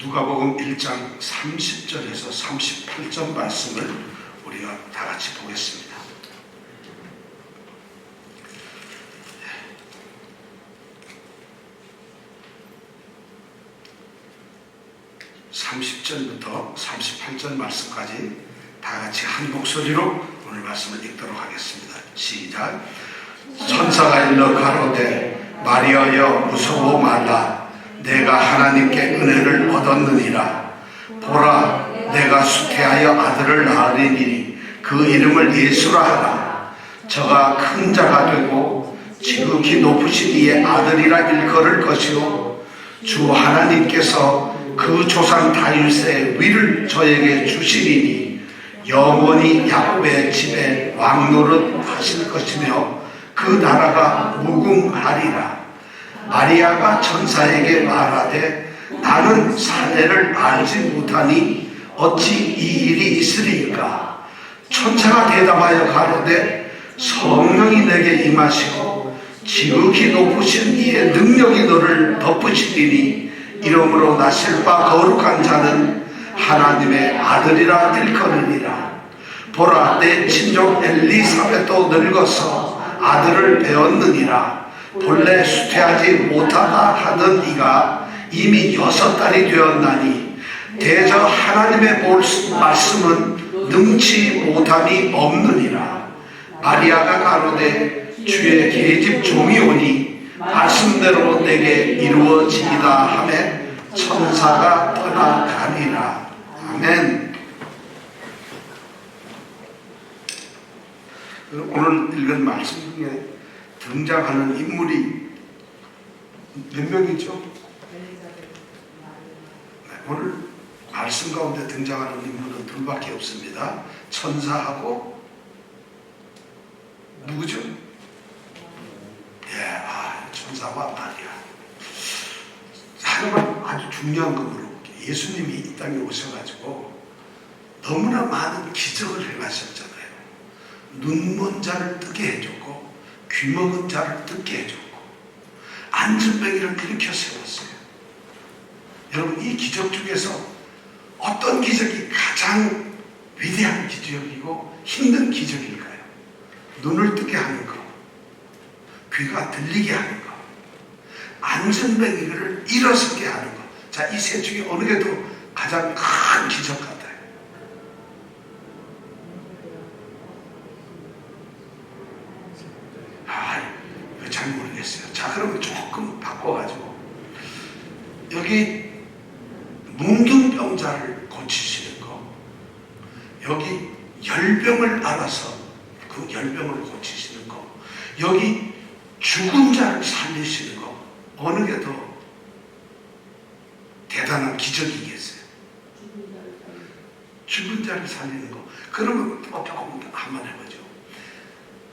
누가복음 1장 30절에서 38절 말씀을 우리가 다 같이 보겠습니다. 30절부터 38절 말씀까지 다 같이 한 목소리로 오늘 말씀을 읽도록 하겠습니다. 시작. 천사가 일러 가로되 마리아여 무서워 말라. 내가 하나님께 은혜를 얻었느니라. 보라, 내가 수태하여 아들을 낳으리니 그 이름을 예수라 하라. 저가 큰 자가 되고 지극히 높으신 이의 아들이라 일컬을 것이요 주 하나님께서 그 조상 다윗의 위를 저에게 주시리니 영원히 야곱의 집에 왕노릇 하실 것이며 그 나라가 무궁하리라. 마리아가 천사에게 말하되 나는 사내를 알지 못하니 어찌 이 일이 있으리까? 천사가 대답하여 가로되 성령이 내게 임하시고 지극히 높으신 이의 능력이 너를 덮으시리니 이러므로 나실 바 거룩한 자는 하나님의 아들이라 일컬으리라. 보라, 내 친족 엘리사벳도 늙어서 아들을 배웠느니라. 본래 수태하지 못하다 하던 이가 이미 6달이 되었나니 대저 하나님의 말씀은 능치 못함이 없느니라. 마리아가 가로되 주의 계집 종이 오니 말씀대로 내게 이루어지이다 하매 천사가 떠나가니라. 아멘. 오늘 읽은 말씀 중에 등장하는 인물이 몇 명이죠? 오늘 말씀 가운데 등장하는 인물은 둘밖에 없습니다. 천사하고 누구죠? 천사와 마리아. 하나만 아주 중요한 거 물어볼게요. 예수님이 이 땅에 오셔가지고 너무나 많은 기적을 행하셨잖아요. 눈 먼 자를 뜨게 해줬고 귀 먹은 자를 듣게 해줬고 안전뱅이를 일으켜 세웠어요. 여러분, 이 기적 중에서 어떤 기적이 가장 위대한 기적이고 힘든 기적일까요? 눈을 뜨게 하는 거, 귀가 들리게 하는 거, 안전뱅이를 일어서게 하는 거. 자, 이 셋 중에 어느 게 더 가장 큰 기적 같아요? 이거 잘 모르겠어요. 자, 그러면 조금 바꿔가지고 여기 문둥병자를 고치시는 거, 여기 열병을 알아서 그 열병을 고치시는 거, 여기 죽은 자를 살리시는 거, 어느 게 더 대단한 기적이겠어요? 죽은 자를 살리는 거. 그러면 조금 한번 해보죠.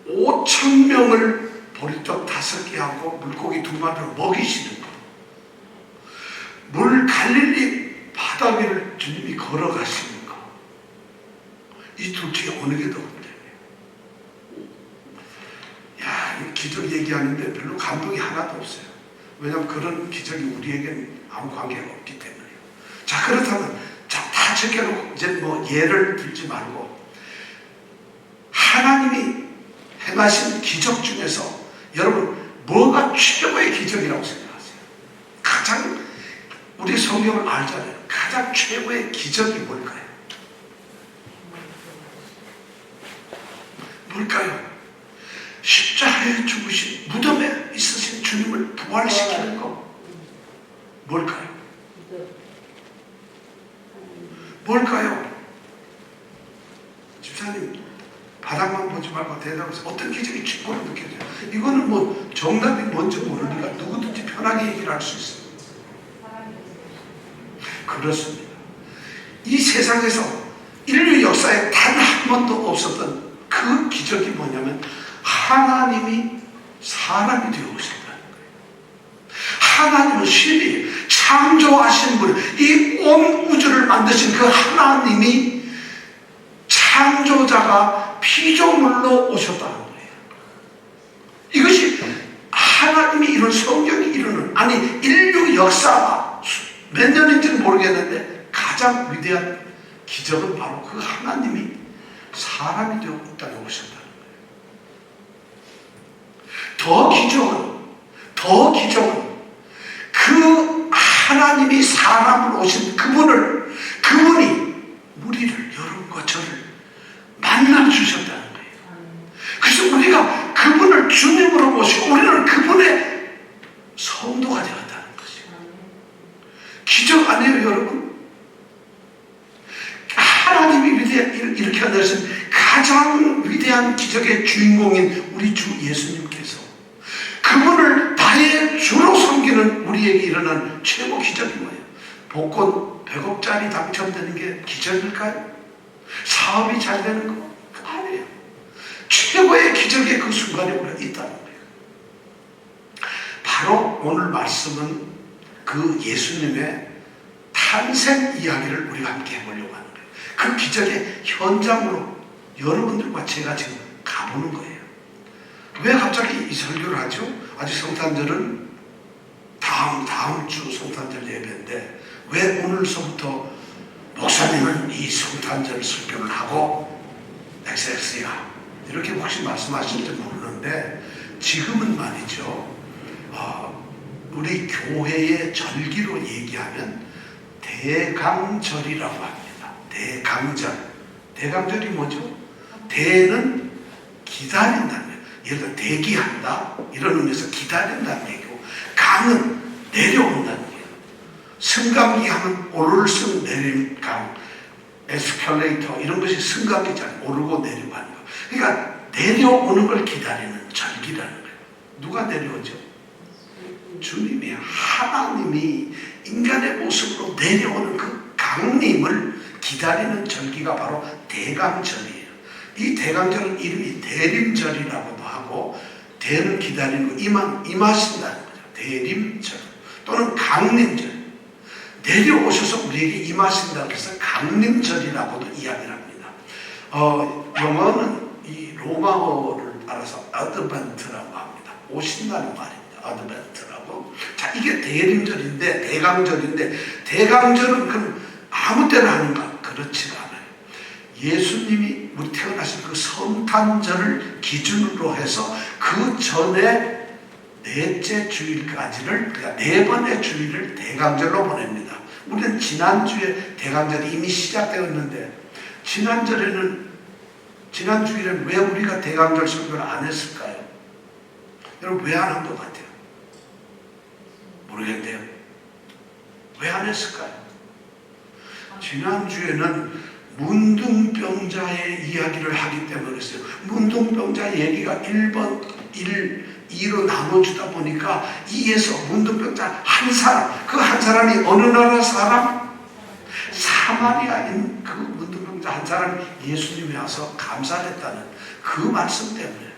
5,000명을 보리떡 5개 하고 물고기 2마리로 먹이시는 거, 물 갈릴리 바다 위를 주님이 걸어가시는 거, 이 둘 중에 어느 게 더 문제예요? 이 기적 얘기하는데 별로 감동이 하나도 없어요. 왜냐하면 그런 기적이 우리에게는 아무 관계가 없기 때문에요. 자, 그렇다면 다 제껴놓고 이제 뭐 예를 들지 말고 하나님이 행하신 기적 중에서 여러분 뭐가 최고의 기적이라고 생각하세요? 가장, 우리 성경을 알잖아요. 가장 최고의 기적이 뭘까요? 뭘까요? 십자가에 죽으신, 무덤에 있으신 주님을 부활시키는 거. 뭘까요? 뭘까요? 집사님, 바닥만 보지 말고 대답해서 어떤 기적이 최고로 느껴져요? 이거는 뭐 정답이 뭔지 모르니까 누구든지 편하게 얘기를 할 수 있어요. 그렇습니다. 이 세상에서 인류 역사에 단 한 번도 없었던 그 기적이 뭐냐면 하나님이 사람이 되어 오셨다는 거예요. 하나님은 신이 창조하신 분, 이 온 우주를 만드신 그 하나님이 창조자가 피조물로 오셨다는 거예요. 이것이 하나님이 이룬, 성경이 이루는, 아니 인류 역사가 몇 년인지는 모르겠는데 가장 위대한 기적은 바로 그 하나님이 사람이 되어 이 땅에 오셨다는 거예요. 더 기적은 그 하나님이 사람으로 오신 그분이 우리를, 여러분과 저를 만나 주셨다는 거예요. 그래서 우리가 그분을 주님으로 모시고 우리는 그분의 성도가 되었다는 것이에요. 기적 아니에요, 여러분? 하나님이 이렇게 하신 가장 위대한 기적의 주인공인 우리 주 예수님께서 그분을 나의 주로 섬기는 우리에게 일어난 최고 기적이 뭐예요? 복권 100억짜리 당첨되는 게 기적일까요? 사업이 잘 되는 거? 아니에요. 최고의 기적의 그 순간에 우리가 있다는 거예요. 바로 오늘 말씀은 그 예수님의 탄생 이야기를 우리가 함께 해보려고 하는 거예요. 그 기적의 현장으로 여러분들과 제가 지금 가보는 거예요. 왜 갑자기 이 설교를 하죠? 아직 성탄절은 다음 주 성탄절 예배인데 왜 오늘서부터 목사님은 이 성탄절 설교를 하고 XX야 이렇게 혹시 말씀하실지 모르는데 지금은 말이죠. 우리 교회의 절기로 얘기하면 대강절이라고 합니다. 대강절이 뭐죠? 대는 기다린다는 거예요. 예를 들어 대기한다 이런 의미에서 기다린다는 얘기고, 강은 내려온다는 거예요. 승강기 하면 오를승 내림강, 에스컬레이터 이런 것이 승강기잖아요. 오르고 내리고 하는 거. 그러니까 내려오는 걸 기다리는 절기라는 거예요. 누가 내려오죠? 주님이, 하나님이 인간의 모습으로 내려오는 그 강림을 기다리는 절기가 바로 대강절이에요. 이 대강절은 이름이 대림절이라고도 하고, 대는 기다리는 거, 임하신다는 거죠. 대림절 또는 강림절. 내려오셔서 우리에게 임하신다고 해서 강림절이라고도 이야기를 합니다. 영어는 이 로마어를 따라서 어드벤트라고 합니다. 오신다는 말입니다. 어드벤트라고. 자, 이게 대림절인데, 대강절은 그럼 아무 때나 하는가? 그렇지가 않아요. 예수님이 우리 태어나신 그 성탄절을 기준으로 해서 그 전에 넷째 주일까지를, 그러니까 4번의 주일을 대강절로 보냅니다. 우리는 지난주에 대강절이 이미 시작되었는데, 지난 주일에는 왜 우리가 대강절 설교를 안 했을까요? 여러분, 왜 안 한 것 같아요? 모르겠는데요. 왜 안 했을까요? 지난주에는 문둥병자의 이야기를 하기 때문에 그랬어요. 문둥병자 얘기가 1번, 2로 나눠주다 보니까 2에서 문둥병자 한 사람, 그 한 사람이 어느 나라 사람? 사마리아인 그 문둥병자 한 사람이 예수님이 와서 감사했다는 그 말씀 때문에,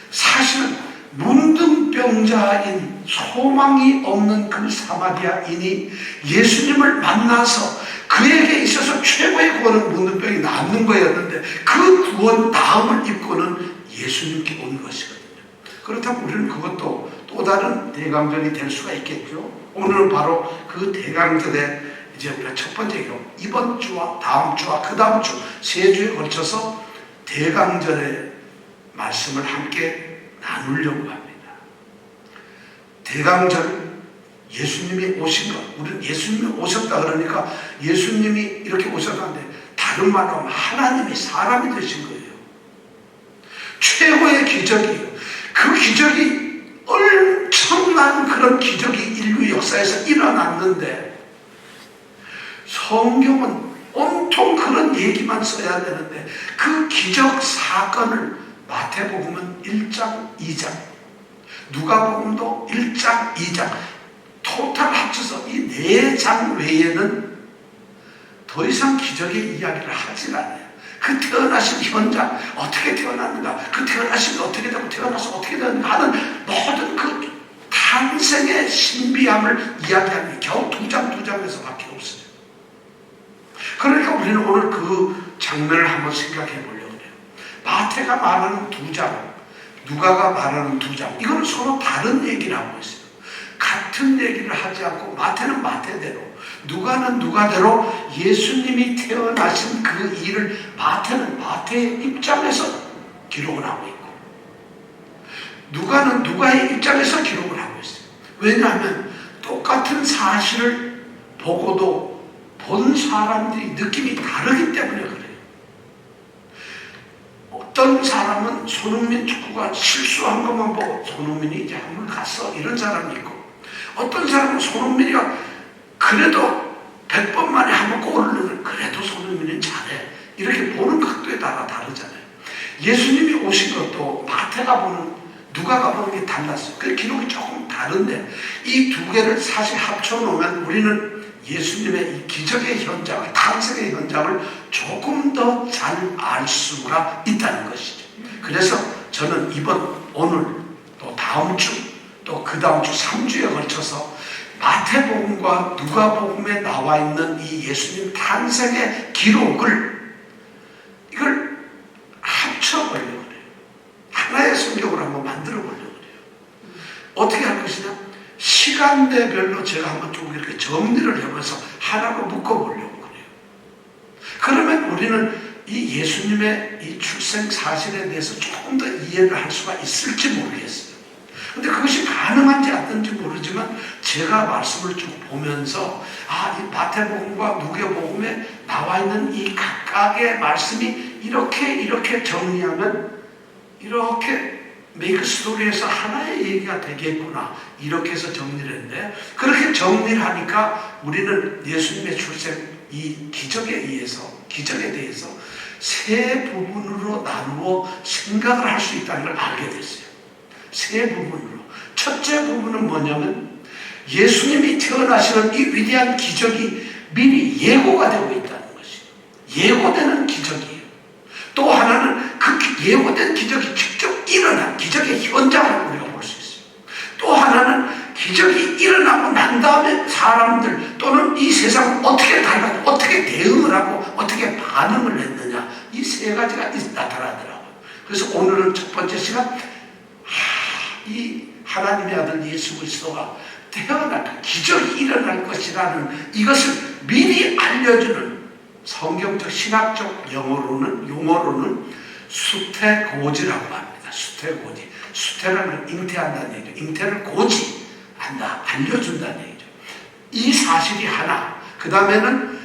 사실은 문둥병자인 소망이 없는 그 사마리아인이 예수님을 만나서 그에게 있어서 최고의 구원은 문둥병이 낫는 거였는데, 그 구원 다음을 입고는 예수님께 온 것이거든요. 그렇다면 우리는 그것도 또 다른 대강절이 될 수가 있겠죠. 오늘은 바로 그 대강절의 이제 우리가 첫 번째 경우, 이번 주와 다음 주와 그 다음 주 3주에 걸쳐서 대강절의 말씀을 함께 나누려고 합니다. 대강절, 예수님이 오신 것, 우리는 예수님이 오셨다 그러니까 예수님이 이렇게 오셨는데, 다른 말로 하면 하나님이 사람이 되신 거예요. 최고의 기적이에요. 그 기적이, 엄청난 그런 기적이 인류 역사에서 일어났는데, 성경은 온통 그런 얘기만 써야 되는데, 그 기적 사건을 마태복음은 1장, 2장, 누가복음도 1장, 2장, 토탈 합쳐서 이 4장 외에는 더 이상 기적의 이야기를 하질 않아요. 그 태어나신 현장, 어떻게 태어났는가, 그 태어나신 어떻게 되고 태어나서 어떻게 되는가 하는 모든 그 탄생의 신비함을 이야기하는 게 겨우 2장에서 밖에 없어요. 그러니까 우리는 오늘 그 장면을 한번 생각해 보려고 해요. 마태가 말하는 2장, 누가가 말하는 2장, 이건 서로 다른 얘기를 하고 있어요. 같은 얘기를 하지 않고, 마태는 마태대로, 누가는 누가대로 예수님이 태어나신 그 일을 마태는 마태의 입장에서 기록을 하고 있고, 누가는 누가의 입장에서 기록을 하고 있어요. 왜냐하면 똑같은 사실을 보고도 본 사람들이 느낌이 다르기 때문에 그래요. 어떤 사람은 손흥민 축구가 실수한 것만 보고 손흥민이 이제 한물 갔어 이런 사람이 있고, 어떤 사람은 손흥민이가 그래도 100번 만에 한번 골을 넣으면 그래도 손흥민은 잘해 이렇게 보는 각도에 따라 다르잖아요. 예수님이 오신 것도 마태가 보는 누가가 보는 게 달랐어요. 그 기록이 조금 다른데 이 두 개를 사실 합쳐놓으면 우리는 예수님의 이 기적의 현장을, 탄생의 현장을 조금 더 잘 알 수가 있다는 것이죠. 그래서 저는 오늘 또 다음 주 또 그 다음 주 3주에 걸쳐서 마태복음과 누가복음에 나와 있는 이 예수님 탄생의 기록을 이걸 합쳐보려고 그래요. 하나의 성경을 한번 만들어 보려고 그래요. 어떻게 할 것이냐? 시간대별로 제가 한번 좀 이렇게 정리를 해봐서 하나로 묶어보려고 그래요. 그러면 우리는 이 예수님의 이 출생 사실에 대해서 조금 더 이해를 할 수가 있을지 모르겠어요. 근데 그것이 가능한지 안 되는지 모르지만 제가 말씀을 쭉 보면서 이 마태복음과 누가복음에 나와 있는 이 각각의 말씀이 이렇게 정리하면 이렇게 메이크 스토리에서 하나의 얘기가 되겠구나 이렇게 해서 정리를 했는데, 그렇게 정리를 하니까 우리는 예수님의 출생 이 기적에 대해서 세 부분으로 나누어 생각을 할 수 있다는 걸 알게 됐어요. 세 부분으로. 첫째 부분은 뭐냐면 예수님이 태어나시는 이 위대한 기적이 미리 예고가 되고 있다는 것이에요. 예고되는 기적이에요. 또 하나는 그 예고된 기적이 직접 일어난 기적의 현장을 우리가 볼 수 있어요. 또 하나는 기적이 일어나고 난 다음에 사람들 또는 이 세상을 어떻게 달라고 어떻게 대응을 하고 어떻게 반응을 했느냐, 이 세 가지가 나타나더라고요. 그래서 오늘은 첫 번째 시간 이 하나님의 아들 예수 그리스도가 태어날 기적이 일어날 것이라는 이것을 미리 알려주는 성경적 신학적 용어로는 수태고지라고 합니다. 수태고지. 수태라는 잉태한다는 얘기죠. 잉태를 고지한다, 알려준다는 얘기죠. 이 사실이 하나. 그 다음에는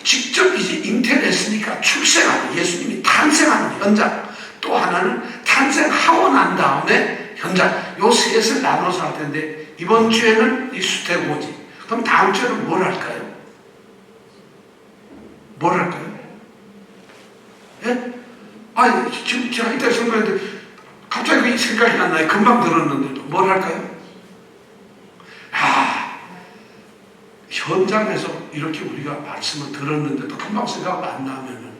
직접 이제 잉태를 했으니까 출생하는, 예수님이 탄생하는 현장. 또 하나는 탄생하고 난 다음에 현장. 요 셋을 나눠서 할 텐데 이번 주에는 이 수태고지. 그럼 다음 주에는 뭘 할까요? 뭘 할까요? 예? 지금 제가 이따 생각했는데 갑자기 생각이 안 나요. 금방 들었는데도. 뭘 할까요? 현장에서 이렇게 우리가 말씀을 들었는데도 금방 생각 안 나면은,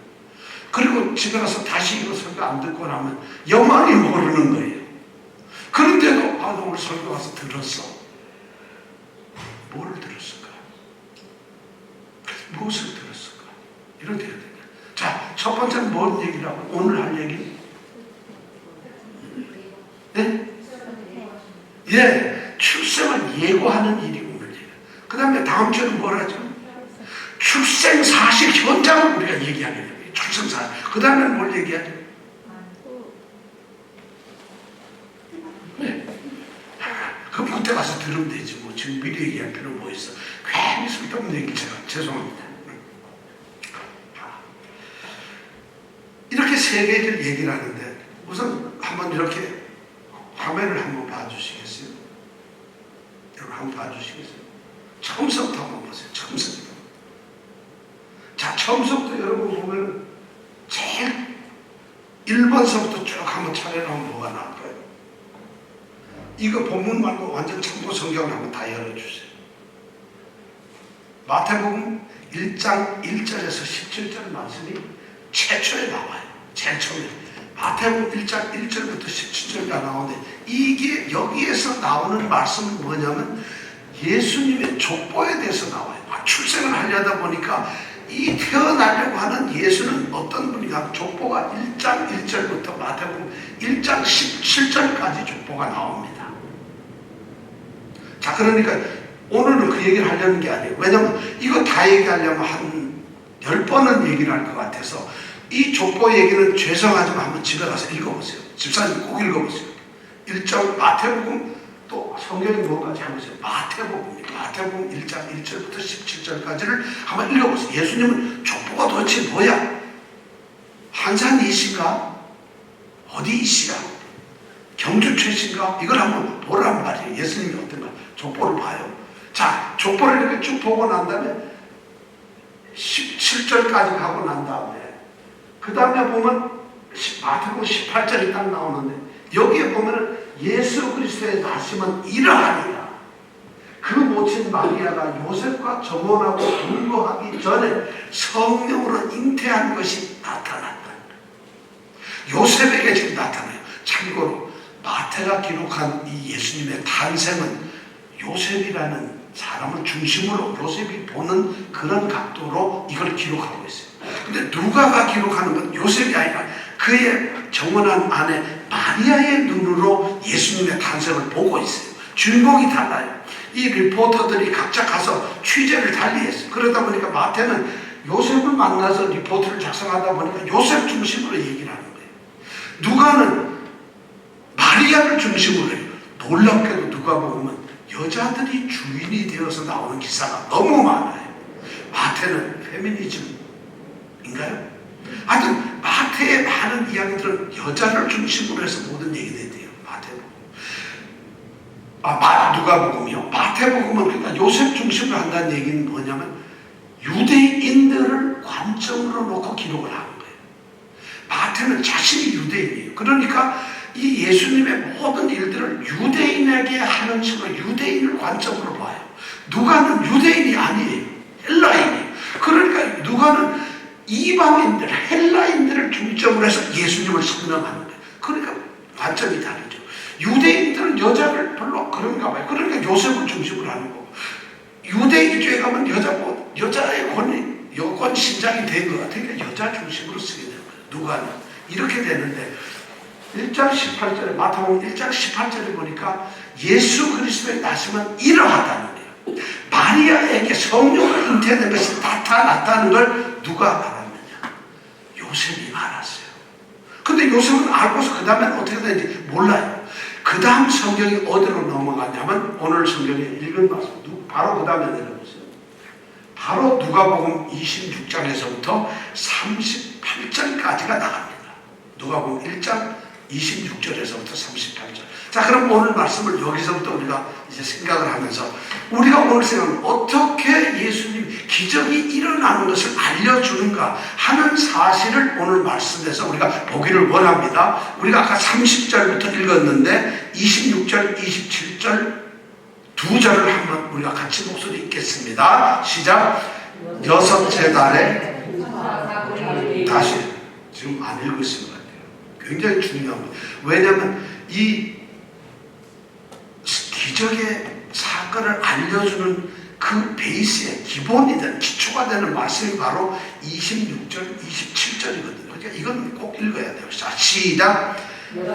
그리고 집에 가서 다시 이거 설교 안 듣고 나면 영원히 모르는 거예요. 그런데도 나 오늘 설교 와서 들었어. 뭘 들었을까? 무엇을 들었을까? 이렇게 해야 됩니다. 자, 첫 번째는 뭔 얘기라고? 오늘 할 얘기? 네? 예, 출생을 예고하는 일이 오늘 얘기. 그 다음에 다음 주에는 뭘 하죠? 출생 사실 현장을 우리가 얘기하게 됩니다. 출생 사실. 그 다음에는 뭘 얘기하죠? 네. 그럼 그때 가서 들으면 되지 뭐. 지금 미리 얘기할 필요는 뭐 있어. 괜히 쓸데없는 얘기 제가 죄송합니다. 이렇게 세 개를 얘기를 하는데 우선 한번 이렇게 화면을 한번 봐주시겠어요? 여러분 한번 봐주시겠어요? 처음서부터 한번 보세요. 처음서부터. 자, 처음서부터 여러분 보면 제일 1번서부터 쭉 한번 차례나오면 뭐가 나올까요? 이거 본문 말고 완전 참고 성경을 한번 다 열어주세요. 마태복음 1장 1절에서 17절 말씀이 최초에 나와요. 제일 처음에. 마태복음 1장 1절부터 17절까지 나오는데 이게 여기에서 나오는 말씀은 뭐냐면 예수님의 족보에 대해서 나와요. 출생을 하려다 보니까 이 태어나려고 하는 예수는 어떤 분이냐, 족보가 1장 1절부터 마태복음 1장 17절까지 족보가 나옵니다. 자, 그러니까 오늘은 그 얘기를 하려는 게 아니에요. 왜냐면 이거 다 얘기하려면 한 10번은 얘기를 할 것 같아서 이 족보 얘기는 죄송하지만 한번 집에 가서 읽어보세요. 집사님 꼭 읽어보세요. 1장 마태복음 또 성경이 뭐까지 한번 보세요. 마태복음 1장 1절부터 17절까지를 한번 읽어보세요. 예수님은 족보가 도대체 뭐야? 한산이신가? 어디이시야? 경주 최신가? 이걸 한번 보란 말이에요. 예수님이 어떤가? 족보를 봐요. 자, 족보를 이렇게 쭉 보고 난 다음에 17절까지 가고 난 다음에 그 다음에 보면 마태복음 18절이 딱 나오는데 여기에 보면은 예수 그리스도의 나심은 이러하니라. 그 모친 마리아가 요셉과 정혼하고 동거하기 전에 성령으로 잉태한 것이 나타났다. 요셉에게 지금 나타나요. 참고로 마태가 기록한 이 예수님의 탄생은 요셉이라는 사람을 중심으로 요셉이 보는 그런 각도로 이걸 기록하고 있어요. 근데 누가가 기록하는 건 요셉이 아니라 그의 정원한 아내 마리아의 눈으로 예수님의 탄생을 보고 있어요. 주인공이 달라요. 이 리포터들이 각자 가서 취재를 달리했어요. 그러다 보니까 마태는 요셉을 만나서 리포트를 작성하다 보니까 요셉 중심으로 얘기를 하는 거예요. 누가는 마리아를 중심으로 해요. 놀랍게도 누가 보면 여자들이 주인이 되어서 나오는 기사가 너무 많아요. 마태는 페미니즘인가요? 하여튼 마태의 많은 이야기들은 여자를 중심으로 해서 모든 얘기들이 돼요. 누가복음이요. 마태복음은 그러니까 요셉 중심으로 한다는 얘기는 뭐냐면 유대인들을 관점으로 놓고 기록을 하는 거예요. 마태는 자신이 유대인이에요. 그러니까 이 예수님의 모든 일들을 유대인에게 하는 식으로 유대인을 관점으로 봐요. 누가는 유대인이 아니에요. 헬라인이에요. 그러니까 누가는 이방인들, 헬라인들을 중점으로 해서 예수님을 설명하는 거예요. 그러니까 관점이 다르죠. 유대인들은 여자를 별로 그런가 봐요. 그러니까 요셉을 중심으로 하는 거고, 유대인주에 가면 여자의 여권 신장이 된 것 같으니까 여자 중심으로 쓰게 되는 거예요. 누가는 이렇게 되는데 1장 18절에 마태복음 1장 18절에 보니까 예수 그리스도의 나심은 이러하다는 거예요. 마리아에게 성령으로 잉태된 것이 나타났다는 걸 누가 알았느냐? 요셉이 알았어요. 근데 요셉은 알고서 그 다음에는 어떻게 되는지 몰라요. 그 다음 성경이 어디로 넘어가냐면 오늘 성경에 읽은 말씀 바로 그 다음에 내려보세요. 바로 누가복음 26장에서부터 38절까지가 나갑니다. 누가복음 1장 26절에서부터 38절. 자, 그럼 오늘 말씀을 여기서부터 우리가 이제 생각을 하면서 우리가 오늘 생각은 어떻게 예수님 기적이 일어나는 것을 알려주는가 하는 사실을 오늘 말씀에서 우리가 보기를 원합니다. 우리가 아까 30절부터 읽었는데 26절, 27절 두 절을 한번 우리가 같이 목소리 읽겠습니다. 시작. 여섯째 달에 다시 지금 안 읽으신 것 같아요. 굉장히 중요합니다. 왜냐하면 이 기적의 사건을 알려주는 그 베이스의 기본이 되는 기초가 되는 말씀이 바로 26절, 27절이거든요. 그러니까 이건 꼭 읽어야 돼요. 자, 시작.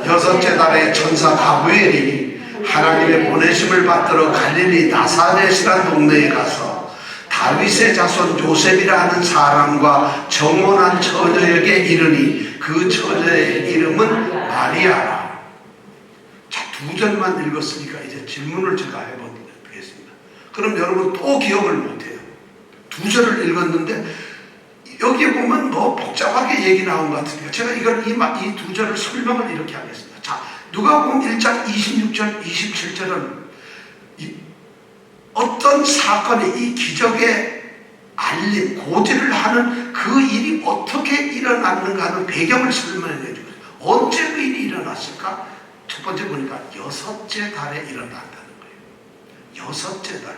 여섯째 달에 천사 가브리엘이 하나님의 보내심을 받들어 갈릴리 나사렛이라는 동네에 가서 다윗의 자손 요셉이라 하는 사람과 정혼한 처녀에게 이르니 그 처녀의 이름은 마리아라. 자, 두 절만 읽었으니까 이제 질문을 제가 해보겠습니다. 그럼 여러분 또 기억을 못해요. 두 절을 읽었는데 여기에 보면 뭐 복잡하게 얘기 나온 것 같으니까 제가 이 두 절을 설명을 이렇게 하겠습니다. 자, 누가복음 1장 26절, 27절은 어떤 사건이 이 기적의 알림, 고지를 하는 그 일이 어떻게 일어났는가 하는 배경을 설명해 주거든요. 언제 그 일이 일어났을까? 첫 번째 보니까 여섯째 달에 일어난다는 거예요. 여섯째 달.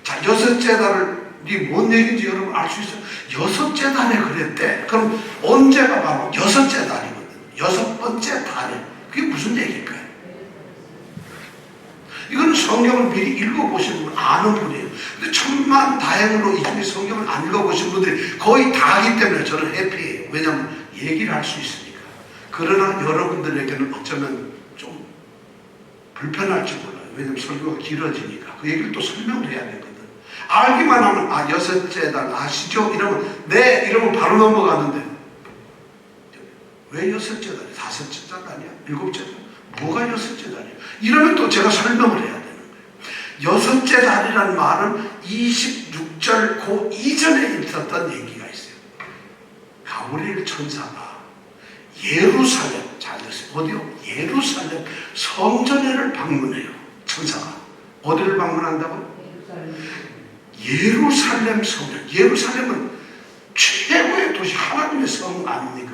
자, 여섯째 달이 뭔 얘기인지 여러분 알 수 있어요? 여섯째 달에 그랬대. 그럼 언제가 바로 여섯째 달이거든요. 여섯 번째 달에. 그게 무슨 얘기일까요? 이건 성경을 미리 읽어보신 분 아는 분이에요. 근데 천만 다행으로 이 중에 성경을 안 읽어보신 분들이 거의 다하기 때문에 저는 해피해요. 왜냐하면 얘기를 할 수 있으니까. 그러나 여러분들에게는 어쩌면 좀 불편할지 몰라요. 왜냐면 설교가 길어지니까 그 얘기를 또 설명을 해야 되거든. 알기만 하면 여섯째 달 아시죠? 이러면 네 이러면 바로 넘어가는데 왜 여섯째 달이야? 다섯째 달 아니야? 일곱째 달? 뭐가 여섯째 달이야? 이러면 또 제가 설명을 해야 되는 거예요. 여섯째 달이라는 말은 26절 그 이전에 있었던 얘기가 있어요. 가브리엘 천사가 예루살렘, 잘 들으세요. 어디요? 예루살렘 성전회를 방문해요. 천사가. 어디를 방문한다고요? 예루살렘 성전. 예루살렘은 최고의 도시, 하나님의 성 아닙니까?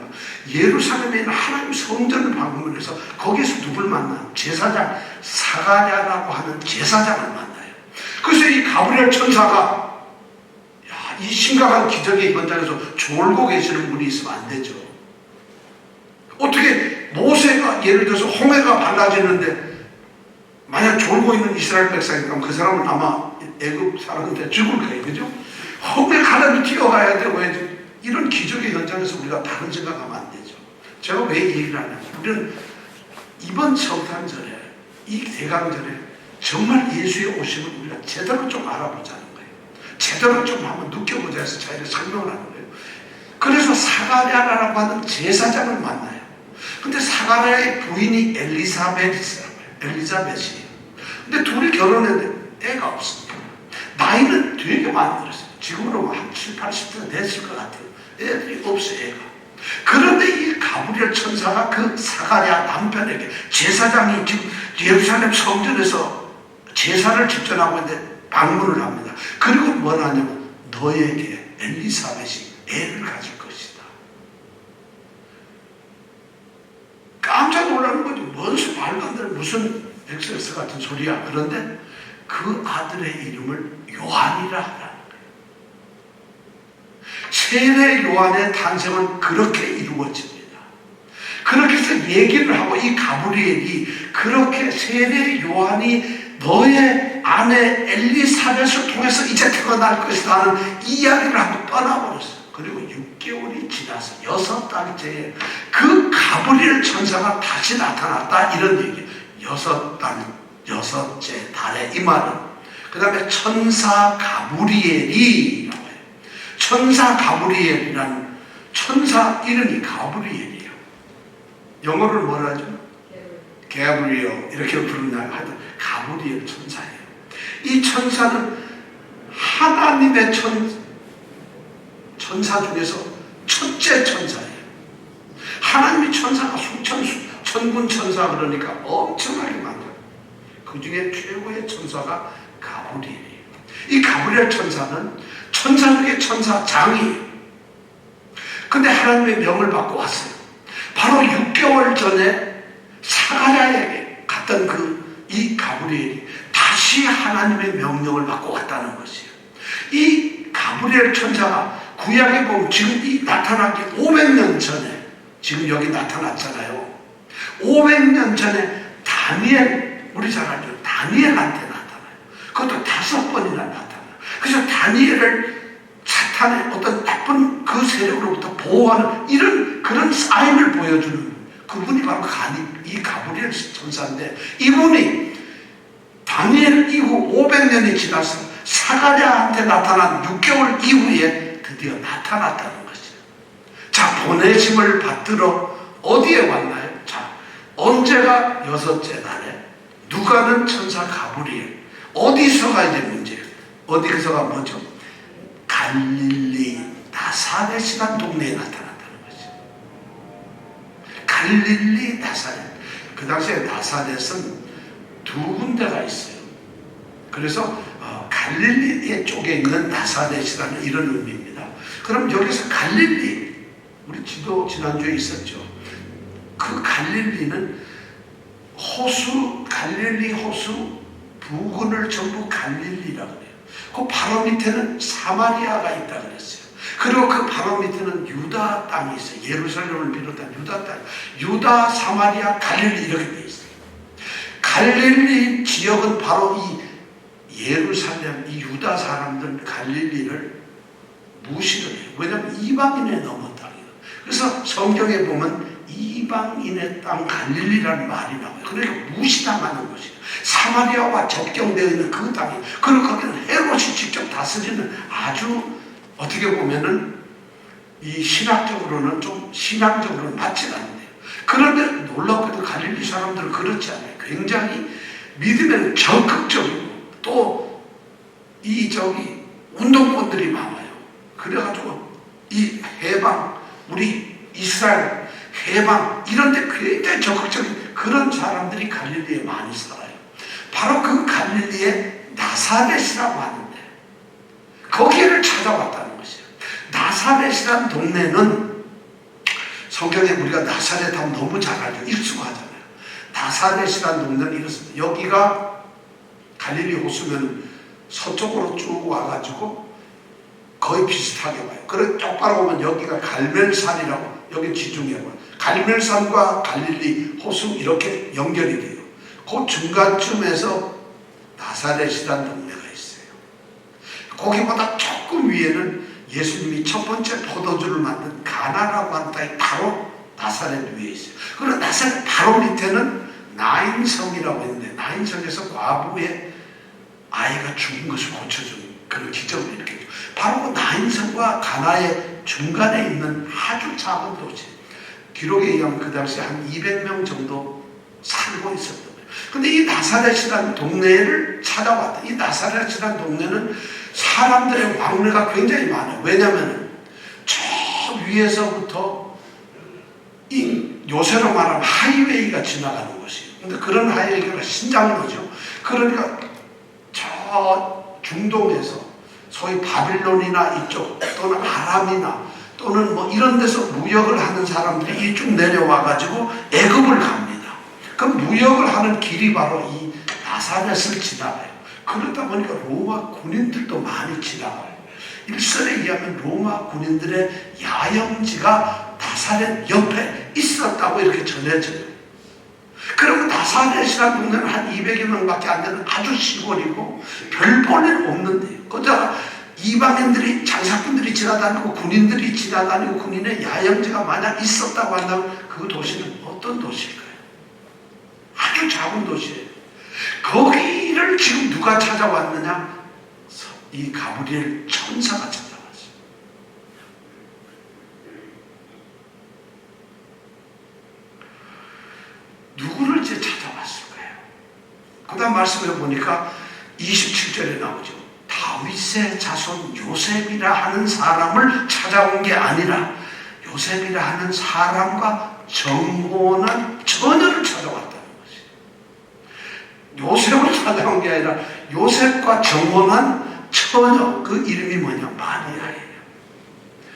예루살렘에 있는 하나님 성전을 방문해서 거기에서 누굴 만나요? 제사장 사가랴라고 하는 제사장을 만나요. 그래서 이 가브리엘 천사가 이 심각한 기적의 현장에서 졸고 계시는 분이 있으면 안 되죠. 어떻게 모세가 예를 들어서 홍해가 갈라지는데 만약 졸고 있는 이스라엘 백성이라면 그 사람은 아마 애굽 사람한테 죽을 거예요. 그죠? 홍해 가라면 뛰어가야 되고 이런 기적의 현장에서 우리가 다른 생각하면 안 되죠. 제가 왜 얘기를 하냐면 우리는 이번 성탄절에 이 대강절에 정말 예수의 오심을 우리가 제대로 좀 알아보자는 거예요. 제대로 좀 한번 느껴보자 해서 저희가 설명을 하는 거예요. 그래서 사가랴라고 하는 제사장을 만나요. 근데 사가랴의 부인이 엘리사벳이라고 해요. 엘리자벳이에요. 근데 둘이 결혼했는데 애가 없습니다. 나이는 되게 많이 들었어요. 지금으로 한 70, 80대 됐을 것 같아요. 애들이 없어요, 애가. 그런데 이 가브리엘 천사가 그 사가랴 남편에게 제사장이 지금 예루살렘 성전에서 제사를 집전하고 있는데 방문을 합니다. 그리고 뭘 하냐면 너에게 엘리사벳이 애를 가질 것이다. 깜짝 놀라는 거죠. 뭔 말도 안 되는 무슨 엑스엑스 같은 소리야. 그런데 그 아들의 이름을 요한이라 하라는 거예요. 세례 요한의 탄생은 그렇게 이루어집니다. 그렇게 해서 얘기를 하고 이 가브리엘이 그렇게 세례 요한이 너의 아내 엘리사벳을 통해서 이제 태어날 것이다 하는 이야기를 하고 떠나버렸어요. 그리고 6개월이 지나서 6달째에 그 가브리엘 천사가 다시 나타났다 이런 얘기. 6째 달에 이 말은 그 다음에 천사 가브리엘이라고 해요. 천사 가브리엘이라는 천사 이름이 가브리엘이에요. 영어를 뭐라 하죠? 게브리엘 이렇게 부르나 하여튼 가브리엘 천사예요. 이 천사는 하나님의 천사 중에서 첫째 천사예요. 하나님의 천사가 천군 천사 그러니까 엄청나게 많아요. 그 중에 최고의 천사가 가브리엘이에요. 이 가브리엘 천사는 천사 중에 천사장이에요. 근데 하나님의 명을 받고 왔어요. 바로 6개월 전에 사가랴에게 갔던 이 가브리엘이 다시 하나님의 명령을 받고 왔다는 것이에요. 이 가브리엘 천사가 구약에 보면 지금 이 나타나기 500년 전에 지금 여기 나타났잖아요. 500년 전에 다니엘, 우리 잘 알죠? 다니엘한테 나타나요. 그것도 5번이나 나타나요. 그래서 다니엘을 사탄의 어떤 나쁜 그 세력으로부터 보호하는 그런 사인을 보여주는 그분이 바로 이 가브리엘 천사인데 이분이 다니엘 이후 500년이 지나서 사가랴한테 나타난 6개월 이후에 드디어 나타났다는 것이죠. 자, 보내심을 받들어 어디에 왔나요? 자, 언제가 6째 달에 누가는 천사 가브리엘 어디서가 이제 문제예요. 어디서가 뭐죠? 갈릴리 나사렛이라는 동네에 나타났다는 것이죠. 갈릴리 나사렛. 그 당시에 나사렛은 2군데가 있어요. 그래서 갈릴리 쪽에 있는 나사렛이라는 이런 의미입니다. 그럼 여기서 갈릴리, 우리 지난주에 있었죠. 그 갈릴리는 갈릴리 호수 부근을 전부 갈릴리라고 해요. 그 바로 밑에는 사마리아가 있다 그랬어요. 그리고 그 바로 밑에는 유다 땅이 있어요. 예루살렘을 비롯한 유다 땅. 유다, 사마리아, 갈릴리 이렇게 돼 있어요. 갈릴리 지역은 바로 이 예루살렘, 이 유다 사람들 갈릴리를 무시를 해요. 왜냐하면 이방인의 넘은 땅이에요. 그래서 성경에 보면 이 이방인의 땅 갈릴리라는 말이 나와요. 그러니까 무시당하는 곳이에요. 사마리아와 접경되어 있는 그 땅이, 그리고 거기는 헤롯이 직접 다스리는 아주 어떻게 보면은 이 신학적으로는 좀 신앙적으로는 맞지 않는데요. 그런데 놀랍게도 갈릴리 사람들은 그렇지 않아요. 굉장히 믿음에는 적극적이고 또 이 운동권들이 많아요. 그래가지고 이 해방, 우리 이스라엘 해방 이런 데 굉장히 적극적인 그런 사람들이 갈릴리에 많이 살아요. 바로 그 갈릴리에 나사렛이라고 하는데 거기를 찾아왔다는 것이에요. 나사렛이라는 동네는 성경에 우리가 나사렛 하면 너무 잘 알죠. 익숙하잖아요. 나사렛이라는 동네는 이렇습니다. 여기가 갈릴리 호수면 서쪽으로 쭉 와가지고 거의 비슷하게 와요. 그래 똑바로 보면 여기가 갈멜산이라고, 여기 지중해고 갈멜산과 갈릴리 호수 이렇게 연결이 돼요. 그 중간쯤에서 나사렛이라는 동네가 있어요. 거기보다 조금 위에는 예수님이 첫 번째 포도주를 만든 가나라고 하는 땅이 바로 나사렛 위에 있어요. 그리고 나사렛 바로 밑에는 나인성이라고 있는데, 나인성에서 과부의 아이가 죽은 것을 고쳐준 그런 기적을 일으켰죠. 바로 그 나인성과 가나의 중간에 있는 아주 작은 도시. 기록에 의하면 그 당시에 한 200명 정도 살고 있었던 거예요. 근데 이 나사렛이라는 동네를 찾아왔다. 이 나사렛이라는 동네는 사람들의 왕래가 굉장히 많아요. 왜냐하면 저 위에서부터 이 요새로 말하면 하이웨이가 지나가는 것이에요. 근데 그런 하이웨이가 신장로죠. 그러니까 저 중동에서 소위 바빌론이나 이쪽 또는 아람이나 또는 뭐 이런 데서 무역을 하는 사람들이 이쪽 내려와가지고 애굽을 갑니다. 그럼 무역을 하는 길이 바로 이 나사렛을 지나가요. 그러다 보니까 로마 군인들도 많이 지나가요. 일설에 의하면 로마 군인들의 야영지가 나사렛 옆에 있었다고 이렇게 전해져요. 그리고 나사렛이라는 동네는 한 200여 명밖에 안 되는 아주 시골이고 별 볼일 없는데요. 거기다가 이방인들이, 장사꾼들이 지나다니고 군인들이 지나다니고 군인의 야영지가 만약 있었다고 한다면 그 도시는 어떤 도시일까요? 아주 작은 도시예요. 거기를 지금 누가 찾아왔느냐? 이 가브리엘 천사가 찾아왔어요. 누구를 이제 찾아왔을까요? 그 다음 말씀해 보니까 27절에 나오죠. 다윗의 자손 요셉이라 하는 사람을 찾아온 게 아니라 요셉이라 하는 사람과 정혼한 처녀를 찾아왔다는 것이에요. 요셉을 찾아온 게 아니라 요셉과 정혼한 처녀, 그 이름이 뭐냐? 마리아예요.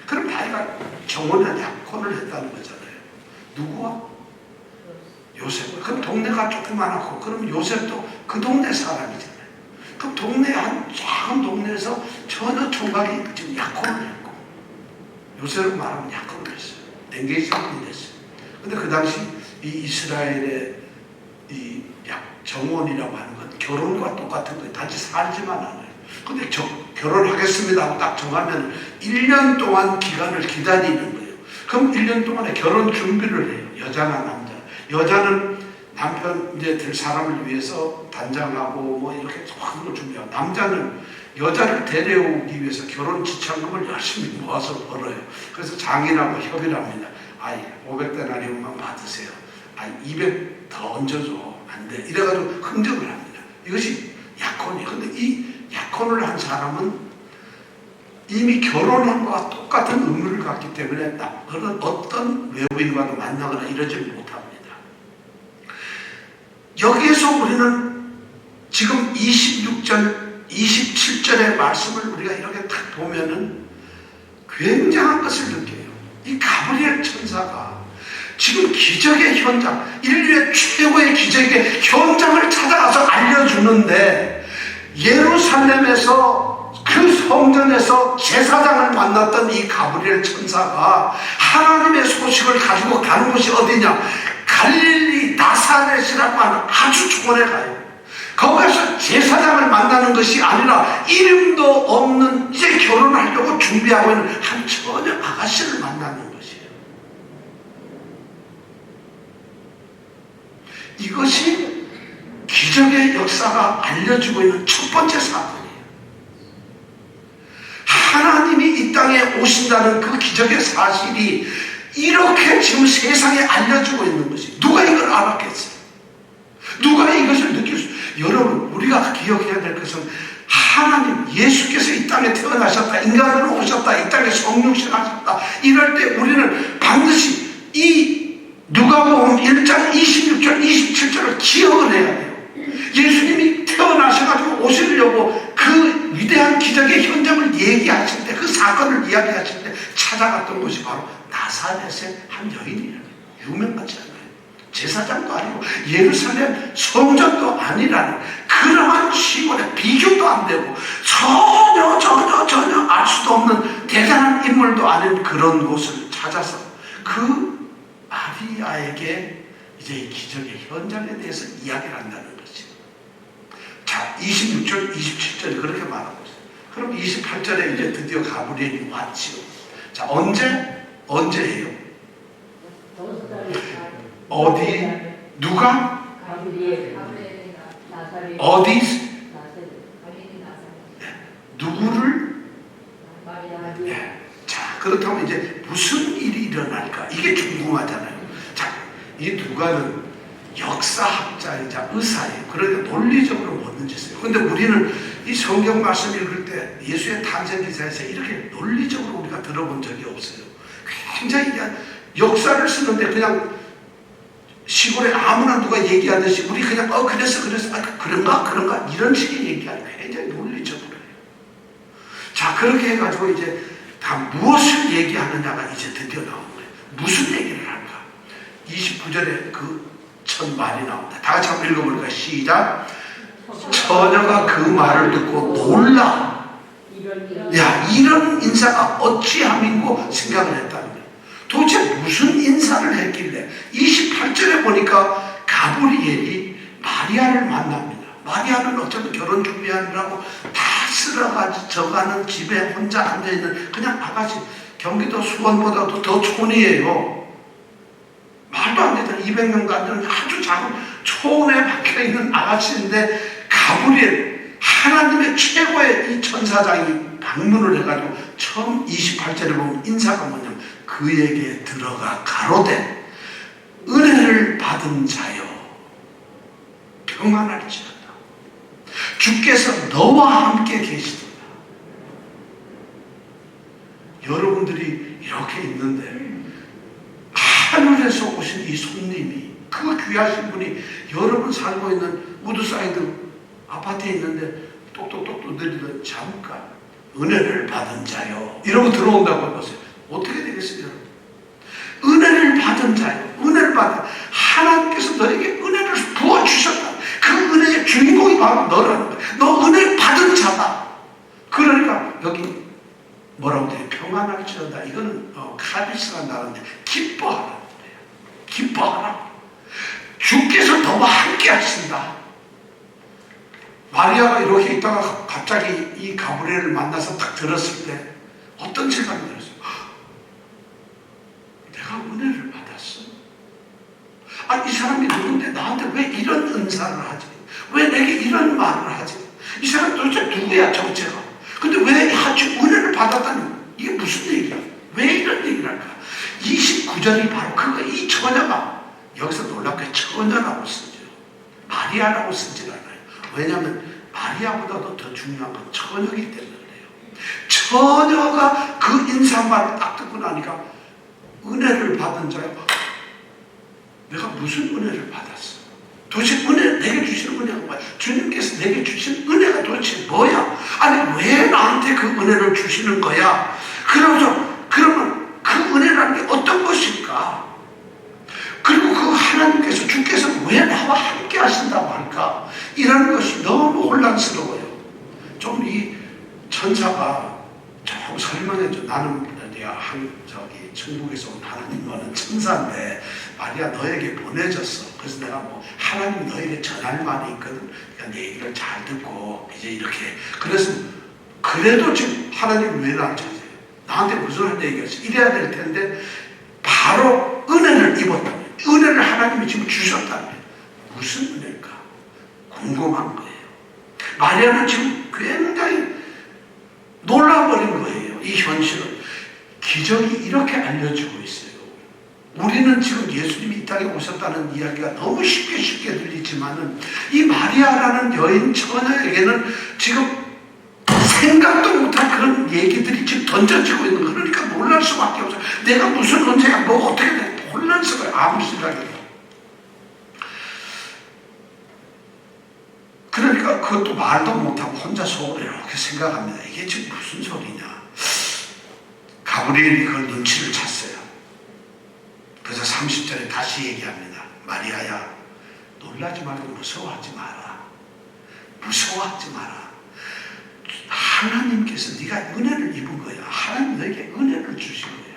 그럼 마리아가 정혼한 약혼을 했다는 거잖아요. 누구와? 요셉. 그럼 동네가 조그만하고, 그럼 요셉도 그 동네 사람이잖아요. 그럼 동네 한 작은 동네에서 처녀 총각이 지금 약혼을 했고, 요새로 말하면 약혼을 했어요. 엔게이지먼트를 했어요. 근데 그 당시 이 이스라엘의 이 정혼이라고 하는 건 결혼과 똑같은 거예요. 단지 살지만 않아요. 근데 결혼하겠습니다 하고 딱 정하면 1년 동안 기간을 기다리는 거예요. 그럼 1년 동안에 결혼 준비를 해요. 여자나 남자. 여자는 남편 이제 될 사람을 위해서 단장하고 뭐 이렇게 그런 걸 준비하고, 남자는 여자를 데려오기 위해서 결혼 지참금을 열심히 모아서 벌어요. 그래서 장인하고 협의를 합니다. 500데나리온만 받으세요. 200 더 얹어줘. 안 돼. 이래가지고 흥정을 합니다. 이것이 약혼이에요. 근데 이 약혼을 한 사람은 이미 결혼한 것과 똑같은 의무를 갖기 때문에 어떤 외부인과도 만나거나 이러지 못합니다. 여기에서 우리는 지금 26절, 27절의 말씀을 우리가 이렇게 딱 보면은 굉장한 것을 느껴요. 이 가브리엘 천사가 지금 기적의 현장, 인류의 최고의 기적의 현장을 찾아가서 알려주는데, 예루살렘에서 그 성전에서 제사장을 만났던 이 가브리엘 천사가 하나님의 소식을 가지고 가는 곳이 어디냐? 갈릴리 나사렛이라고 하는 아주 좋은 데 가요. 거기서 제사장을 만나는 것이 아니라 이름도 없는, 이제 결혼하려고 준비하고 있는 한 처녀 아가씨를 만나는 것이에요. 이것이 기적의 역사가 알려주고 있는 첫 번째 사건이에요. 하나님이 이 땅에 오신다는 그 기적의 사실이 이렇게 지금 세상에 알려주고 있는 것이, 누가 이걸 알았겠어요? 누가 이것을 느낄 여러분, 우리가 기억해야 될 것은 하나님, 예수께서 이 땅에 태어나셨다, 인간으로 오셨다, 이 땅에 성육신 하셨다, 이럴 때 우리는 반드시 이 누가복음 1장 26절 27절을 기억을 해야 돼요. 예수님이 태어나셔가지고 오시려고 그 위대한 기적의 현장을 얘기하실 때, 그 사건을 이야기하실 때 찾아갔던 곳이 바로 나사렛의 한 여인이에요. 유명하지 않아요. 제사장도 아니고 예루살렘 성전도 아니라는 그러한 시골에 비교도 안 되고 전혀 알 수도 없는 대단한 인물도 아닌 그런 곳을 찾아서 그 마리아에게 이제 이 기적의 현장에 대해서 이야기를 한다는 것이. 자, 26절, 27절 그렇게 말하고 있어요. 그럼 28절에 이제 드디어 가브리엘이 왔지요. 자, 언제예요? 어디? 누가? 어디? 누구를? 네. 자, 그렇다면 이제 무슨 일이 일어날까? 이게 궁금하잖아요. 자, 이 누가는 역사학자이자 의사예요. 그러니까 논리적으로 뭐든지 써요. 그런데 우리는 이 성경 말씀 읽을 때 예수의 탄생 기사에서 이렇게 논리적으로 우리가 들어본 적이 없어요. 굉장히 역사를 쓰는데 그냥 시골에 아무나 누가 얘기하듯이 우리 그냥 그래서 그런가 이런 식의 얘기하는 굉장히 논리적으로 해요. 자, 그렇게 해가지고 이제 다 무엇을 얘기하느냐가 이제 드디어 나온 거예요. 무슨 얘기를 할까? 29절에 그 첫 말이 나옵니다. 다 같이 한번 읽어볼까요? 시작. 처녀가 그 말을 듣고 놀라. 야, 이런 인사가 어찌함인고 생각을 했다는 거예요. 도대체 무슨 인사를 했길래 28절에 보니까 가브리엘이 마리아를 만납니다. 마리아는 어쩌면 결혼 준비하느라고 다 쓸어가져가는 집에 혼자 앉아있는 그냥 아가씨, 경기도 수원보다도 더 촌이에요. 말도 안 되잖아. 200명도 안 되는 아주 작은 촌에 박혀있는 아가씨인데 가브리엘, 하나님의 최고의 이 천사장이 방문을 해가지고 처음 28절에 보면 인사가 뭐냐면 그에게 들어가 가로되 은혜를 받은 자여 평안할지어다. 주께서 너와 함께 계시도다. 여러분들이 이렇게 있는데 하늘에서 오신 이 손님이, 그 귀하신 분이 여러분 살고 있는 우드사이드 아파트에 있는데 똑똑똑 두드리던 잠깐 은혜를 받은 자요 이러고 들어온다고 해보세요. 어떻게 되겠어요? 은혜를 받은 자요, 은혜를 받은, 하나님께서 너에게 은혜를 부어주셨다. 그 은혜의 주인공이 바로 너라는 거야. 너 은혜를 받은 자다. 그러니까 여기 뭐라고 돼요? 평안할지어다. 이거는 카리스가 나는데 기뻐하라는 거예요. 기뻐하라. 주께서 너와 함께 하신다. 마리아가 이렇게 있다가 갑자기 이 가브리엘을 만나서 딱 들었을 때 어떤 생각이 들었어요? 내가 은혜를 받았어? 아니, 이 사람이 누군데 나한테 왜 이런 은사를 하지? 왜 내게 이런 말을 하지? 이 사람 도대체 누구야, 정체가? 근데 왜 아주 은혜를 받았다니? 이게 무슨 얘기야? 왜 이런 얘기를 할까? 29절이 바로 그거. 이 처녀가, 여기서 놀랍게 처녀라고 쓰죠. 마리아라고 쓰질 않아요. 왜냐하면 마리아보다도 더 중요한 건 처녀이기 때문에 그래요. 처녀가 그 인사말을 딱 듣고 나니까 은혜를 받은 자요. 내가 무슨 은혜를 받았어? 도대체 내게 주시는 은혜가 뭐야? 주님께서 내게 주신 은혜가 도대체 뭐야? 아니, 왜 나한테 그 은혜를 주시는 거야? 그러면 그 은혜라는 게 어떤 것일까? 그리고 그 하나님께서, 주께서 왜 나와 함께 하신다고 할까? 이런 것이 너무 혼란스러워요. 좀 이 천사가 좀 설명해줘. 나는 내가 천국에서 온 하나님과는 천사인데 마리아 너에게 보내졌어. 그래서 내가 뭐 하나님 너에게 전할 말이 있거든. 그러니까 내 얘기를 잘 듣고 이제 이렇게. 그래도 지금 하나님 왜 나한테 하세요? 나한테 무슨 얘기했어? 이래야 될 텐데 바로 은혜를 입었다. 은혜를 하나님이 지금 주셨다는 거예요. 무슨 은혜일까? 궁금한 거예요. 마리아는 지금 굉장히 놀라버린 거예요. 이 현실은. 기적이 이렇게 알려지고 있어요. 우리는 지금 예수님이 이 땅에 오셨다는 이야기가 너무 쉽게 들리지만은 이 마리아라는 여인 처녀에게는 지금 생각도 못한 그런 얘기들이 지금 던져지고 있는 거. 그러니까 놀랄 수밖에 없어요. 내가 무슨 언제야 뭐 어떻게 돼? 혼란스러워요. 아무 생각이 들어요. 그러니까 그것도 말도 못하고 혼자 속으로 이렇게 생각합니다. 이게 지금 무슨 소리냐. 가브리엘이 그걸 눈치를 챘어요. 그래서 30절에 다시 얘기합니다. 마리아야, 놀라지 말고 무서워하지 마라. 무서워하지 마라. 하나님께서 네가 은혜를 입은 거야. 하나님 너에게 은혜를 주신 거야.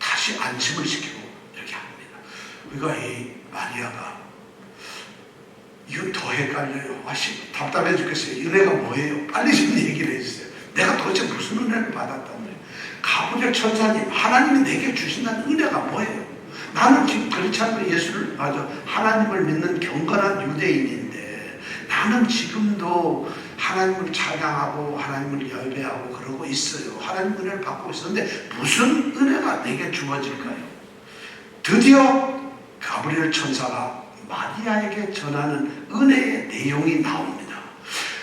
다시 안심을 시키고 이렇게 합니다. 그러니까 이 마리아가 이건 더 헷갈려요. 답답해 죽겠어요. 은혜가 뭐예요? 빨리 좀 얘기를 해주세요. 내가 도대체 무슨 은혜를 받았단 말이에요. 가브리엘 천사님, 하나님이 내게 주신다는 은혜가 뭐예요? 나는 지금 그렇지 않고 예수를 하나님을 믿는 경건한 유대인인데 나는 지금도 하나님을 찬양하고 하나님을 예배하고 그러고 있어요. 하나님 은혜를 받고 있었는데 무슨 은혜가 내게 주어질까요? 드디어 가브리엘 천사가 마리아에게 전하는 은혜의 내용이 나옵니다.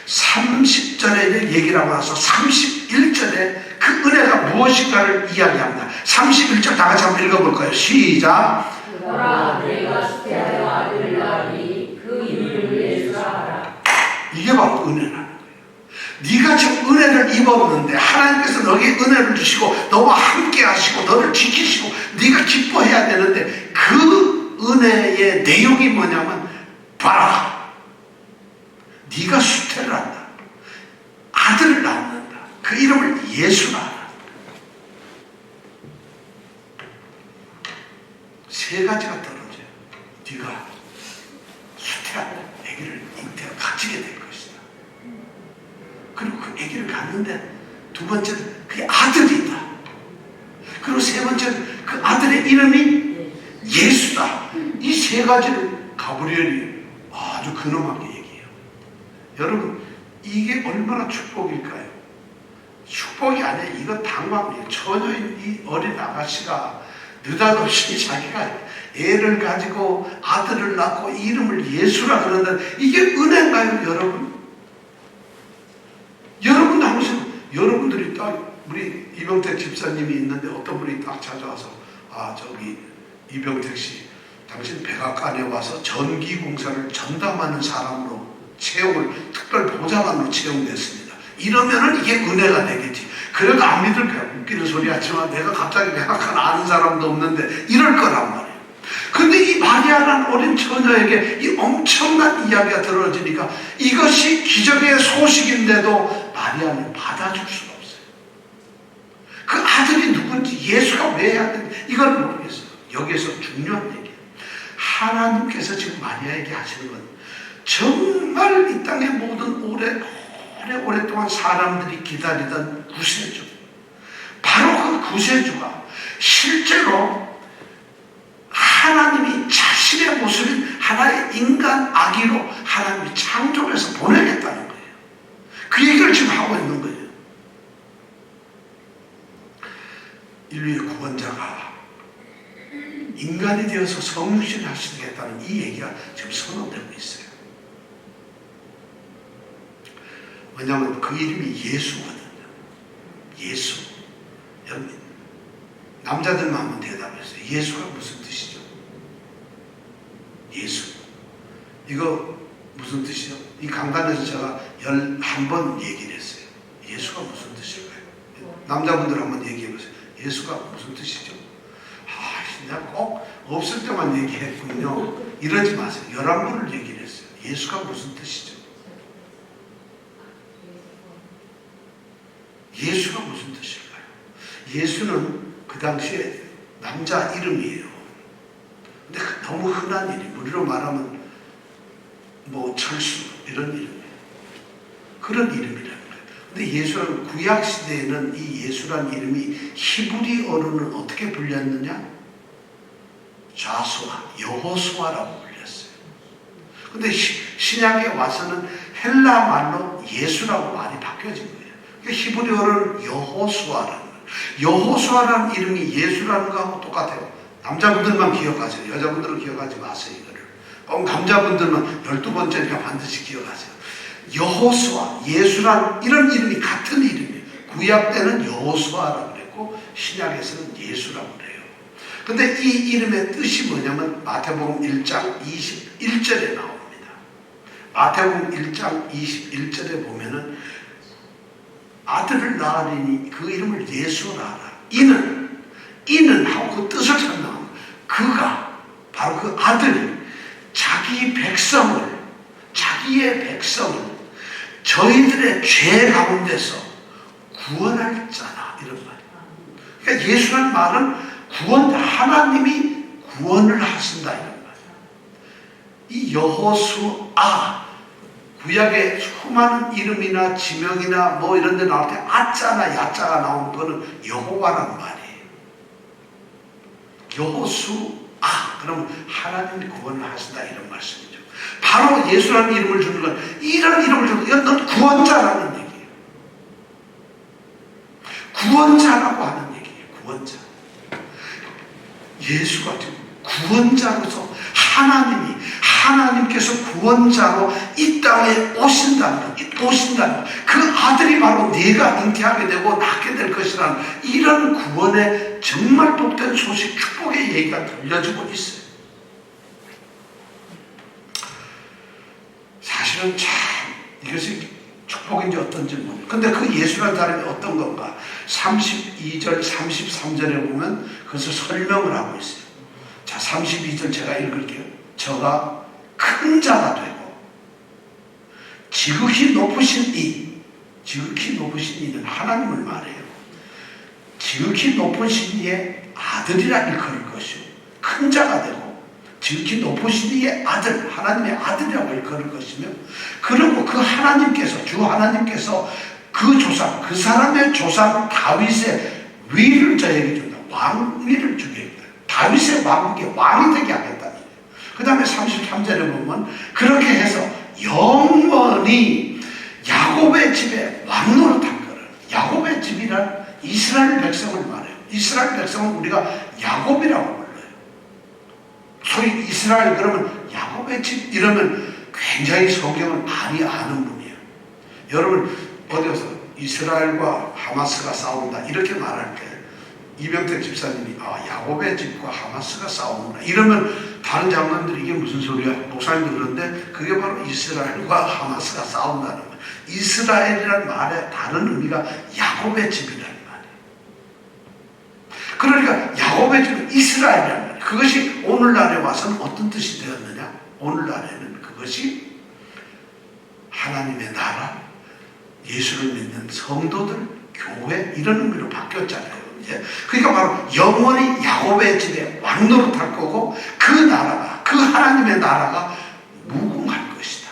30절에 얘기를 하고 나서 31절에 그 은혜가 무엇인가를 이야기합니다. 31절 다 같이 한번 읽어볼까요? 시작. 그러나 내가 수태하여 아들을 낳으니 그 이름을 예수라 하라. 이게 바로 은혜라는 거예요. 네가 지금 은혜를 입었는데 하나님께서 너에게 은혜를 주시고 너와 함께 하시고 너를 지키시고 네가 기뻐해야 되는데 그 은혜의 내용이 뭐냐면 봐라. 네가 수태를 한다. 아들을 낳는다. 그 이름을 예수라 하라. 세 가지가 떨어져요. 네가 수태한 아기를 가지게 될 것이다. 그리고 그 아기를 갖는데 두 번째는 그게 아들이다. 그리고 세 번째는 그 아들의 이름이 예수다. 이 세 가지를 가브리엘이 아주 근엄하게 얘기해요. 여러분 이게 얼마나 축복일까요? 축복이 아니에요. 이거 당황이에요. 처녀인 이 어린 아가씨가 느닷없이 자기가 애를 가지고 아들을 낳고 이름을 예수라 그런다. 이게 은혜인가요, 여러분? 여러분도 항상 여러분들이 딱 우리 이병택 집사님이 있는데 어떤 분이 딱 찾아와서 저기 이병택 씨 당신 백악관에 와서 전기공사를 전담하는 사람으로 채용을 특별 보좌관으로 채용됐습니다. 이러면은 이게 은혜가 되겠지. 그래도 안 믿을 거야. 웃기는 소리 하지만 내가 갑자기 백악관 아는 사람도 없는데 이럴 거란 말이에요. 근데 이 마리아라는 어린 처녀에게 이 엄청난 이야기가 들어지니까 이것이 기적의 소식인데도 마리아는 받아줄 수가 없어요. 그 아들이 누군지 예수가 왜 해야 되는지 이걸 모르겠어요. 여기에서 중요한 얘기예요. 하나님께서 지금 마리아에게 하시는 건 정말 이 땅의 모든 오랫동안 사람들이 기다리던 구세주, 바로 그 구세주가 실제로 하나님이 자신의 모습인 하나의 인간 아기로 하나님이 창조해서 보내겠다는 거예요. 그 얘기를 지금 하고 있는 거예요. 인류의 구원자가 인간이 되어서 성육신을 하시겠다는 이 얘기가 지금 선언되고 있어요. 왜냐하면 그 이름이 예수거든요. 예수. 여러분, 남자들만 한번 대답했어요. 예수가 무슨 뜻이죠? 예수. 이거 무슨 뜻이죠? 이 강단에서 제가 11번 얘기를 했어요. 예수가 무슨 뜻일까요? 남자분들 한번 얘기해보세요. 예수가 무슨 뜻이죠? 내가 꼭 없을 때만 얘기했군요. 이러지 마세요. 11번을 얘기를 했어요. 예수가 무슨 뜻이죠? 예수가 무슨 뜻일까요? 예수는 그 당시에 남자 이름이에요. 근데 너무 흔한 이름, 우리로 말하면 뭐 철수 이런 이름이에요. 그런 이름이라는 거예요. 근데 예수라는 구약 시대에는 이 예수라는 이름이 히브리어로는 어떻게 불렸느냐? 좌수아, 여호수아라고 불렸어요. 근데 신약에 와서는 헬라 말로 예수라고 말이 바뀌어진 거예요. 그러니까 히브리어는 여호수아라는 거예요. 여호수아라는 이름이 예수라는 거하고 똑같아요. 남자분들만 기억하세요. 여자분들은 기억하지 마세요. 이거를. 남자분들만 12번째니까 반드시 기억하세요. 여호수아, 예수라는 이런 이름이 같은 이름이에요. 구약 때는 여호수아라고 그랬고 신약에서는 예수라고 그래요. 근데 이 이름의 뜻이 뭐냐면 마태복음 1장 21절에 나옵니다. 마태복음 1장 21절에 보면은 아들을 낳으리니 그 이름을 예수라 하라. 이는 하고 그 뜻을 설명합니다. 그가 바로 그 아들이 자기의 백성을 저희들의 죄 가운데서 구원할 자다 이런 말이에요. 그러니까 예수라는 말은 구원자, 하나님이 구원을 하신다 이런 말이에요. 이 여호수아, 구약의 수많은 이름이나 지명이나 뭐 이런 데 나올 때 아자나 야자가 나오는 거는 여호와라는 말이에요. 여호수아, 그러면 하나님이 구원을 하신다 이런 말씀이죠. 바로 예수라는 이름을 주는 건 이런 이름을 주는 건 넌 구원자라는 얘기예요. 구원자라고 하는 얘기예요. 구원자. 예수가 지금 구원자로서 하나님께서 구원자로 이 땅에 오신다는 것, 그 아들이 바로 네가 잉태하게 되고 낳게 될 것이라는 이런 구원의 정말 복된 소식, 축복의 얘기가 들려주고 있어요. 사실은 참 이것이 축복인지 어떤지 모르겠어요. 근데 그 예수라는 사람이 어떤 건가? 32절, 33절에 보면 그것을 설명을 하고 있어요. 자, 32절 제가 읽을게요. 저가 큰 자가 되고 지극히 높으신 이는 하나님을 말해요. 지극히 높으신 이의 아들이라 일컬을 것이요. 큰 자가 되고 지극히 높으신 이의 아들, 하나님의 아들이라고 일컬을 것이며, 그리고 그 하나님께서, 주 하나님께서 그 사람의 조상 다윗의 위를 저에게 준다. 왕위를 주겠다. 다윗의 왕국의 왕이 되게 하겠다. 그 다음에 33절에 보면 그렇게 해서 영원히 야곱의 집에 왕노릇할 거라. 야곱의 집이란 이스라엘 백성을 말해요. 이스라엘 백성은 우리가 야곱이라고 불러요. 소위 이스라엘 그러면 야곱의 집 이러면 굉장히 성경을 많이 아는 분이에요. 여러분 어디서 이스라엘과 하마스가 싸운다 이렇게 말할 때 이병택 집사님이 야곱의 집과 하마스가 싸우는구나 이러면 다른 장로님들이 이게 무슨 소리야? 목사님도 그런데 그게 바로 이스라엘과 하마스가 싸운다는 거예요. 이스라엘이라는 말의 다른 의미가 야곱의 집이라는 말이에요. 그러니까 야곱의 집은 이스라엘이라는 말이에요. 그것이 오늘날에 와서는 어떤 뜻이 되었느냐? 오늘날에는 그것이 하나님의 나라, 예수를 믿는 성도들, 교회 이런 의미로 바뀌었잖아요. 그러니까 바로 영원히 야곱의 집에 왕노릇할 거고 그 나라가, 그 하나님의 나라가 무궁할 것이다.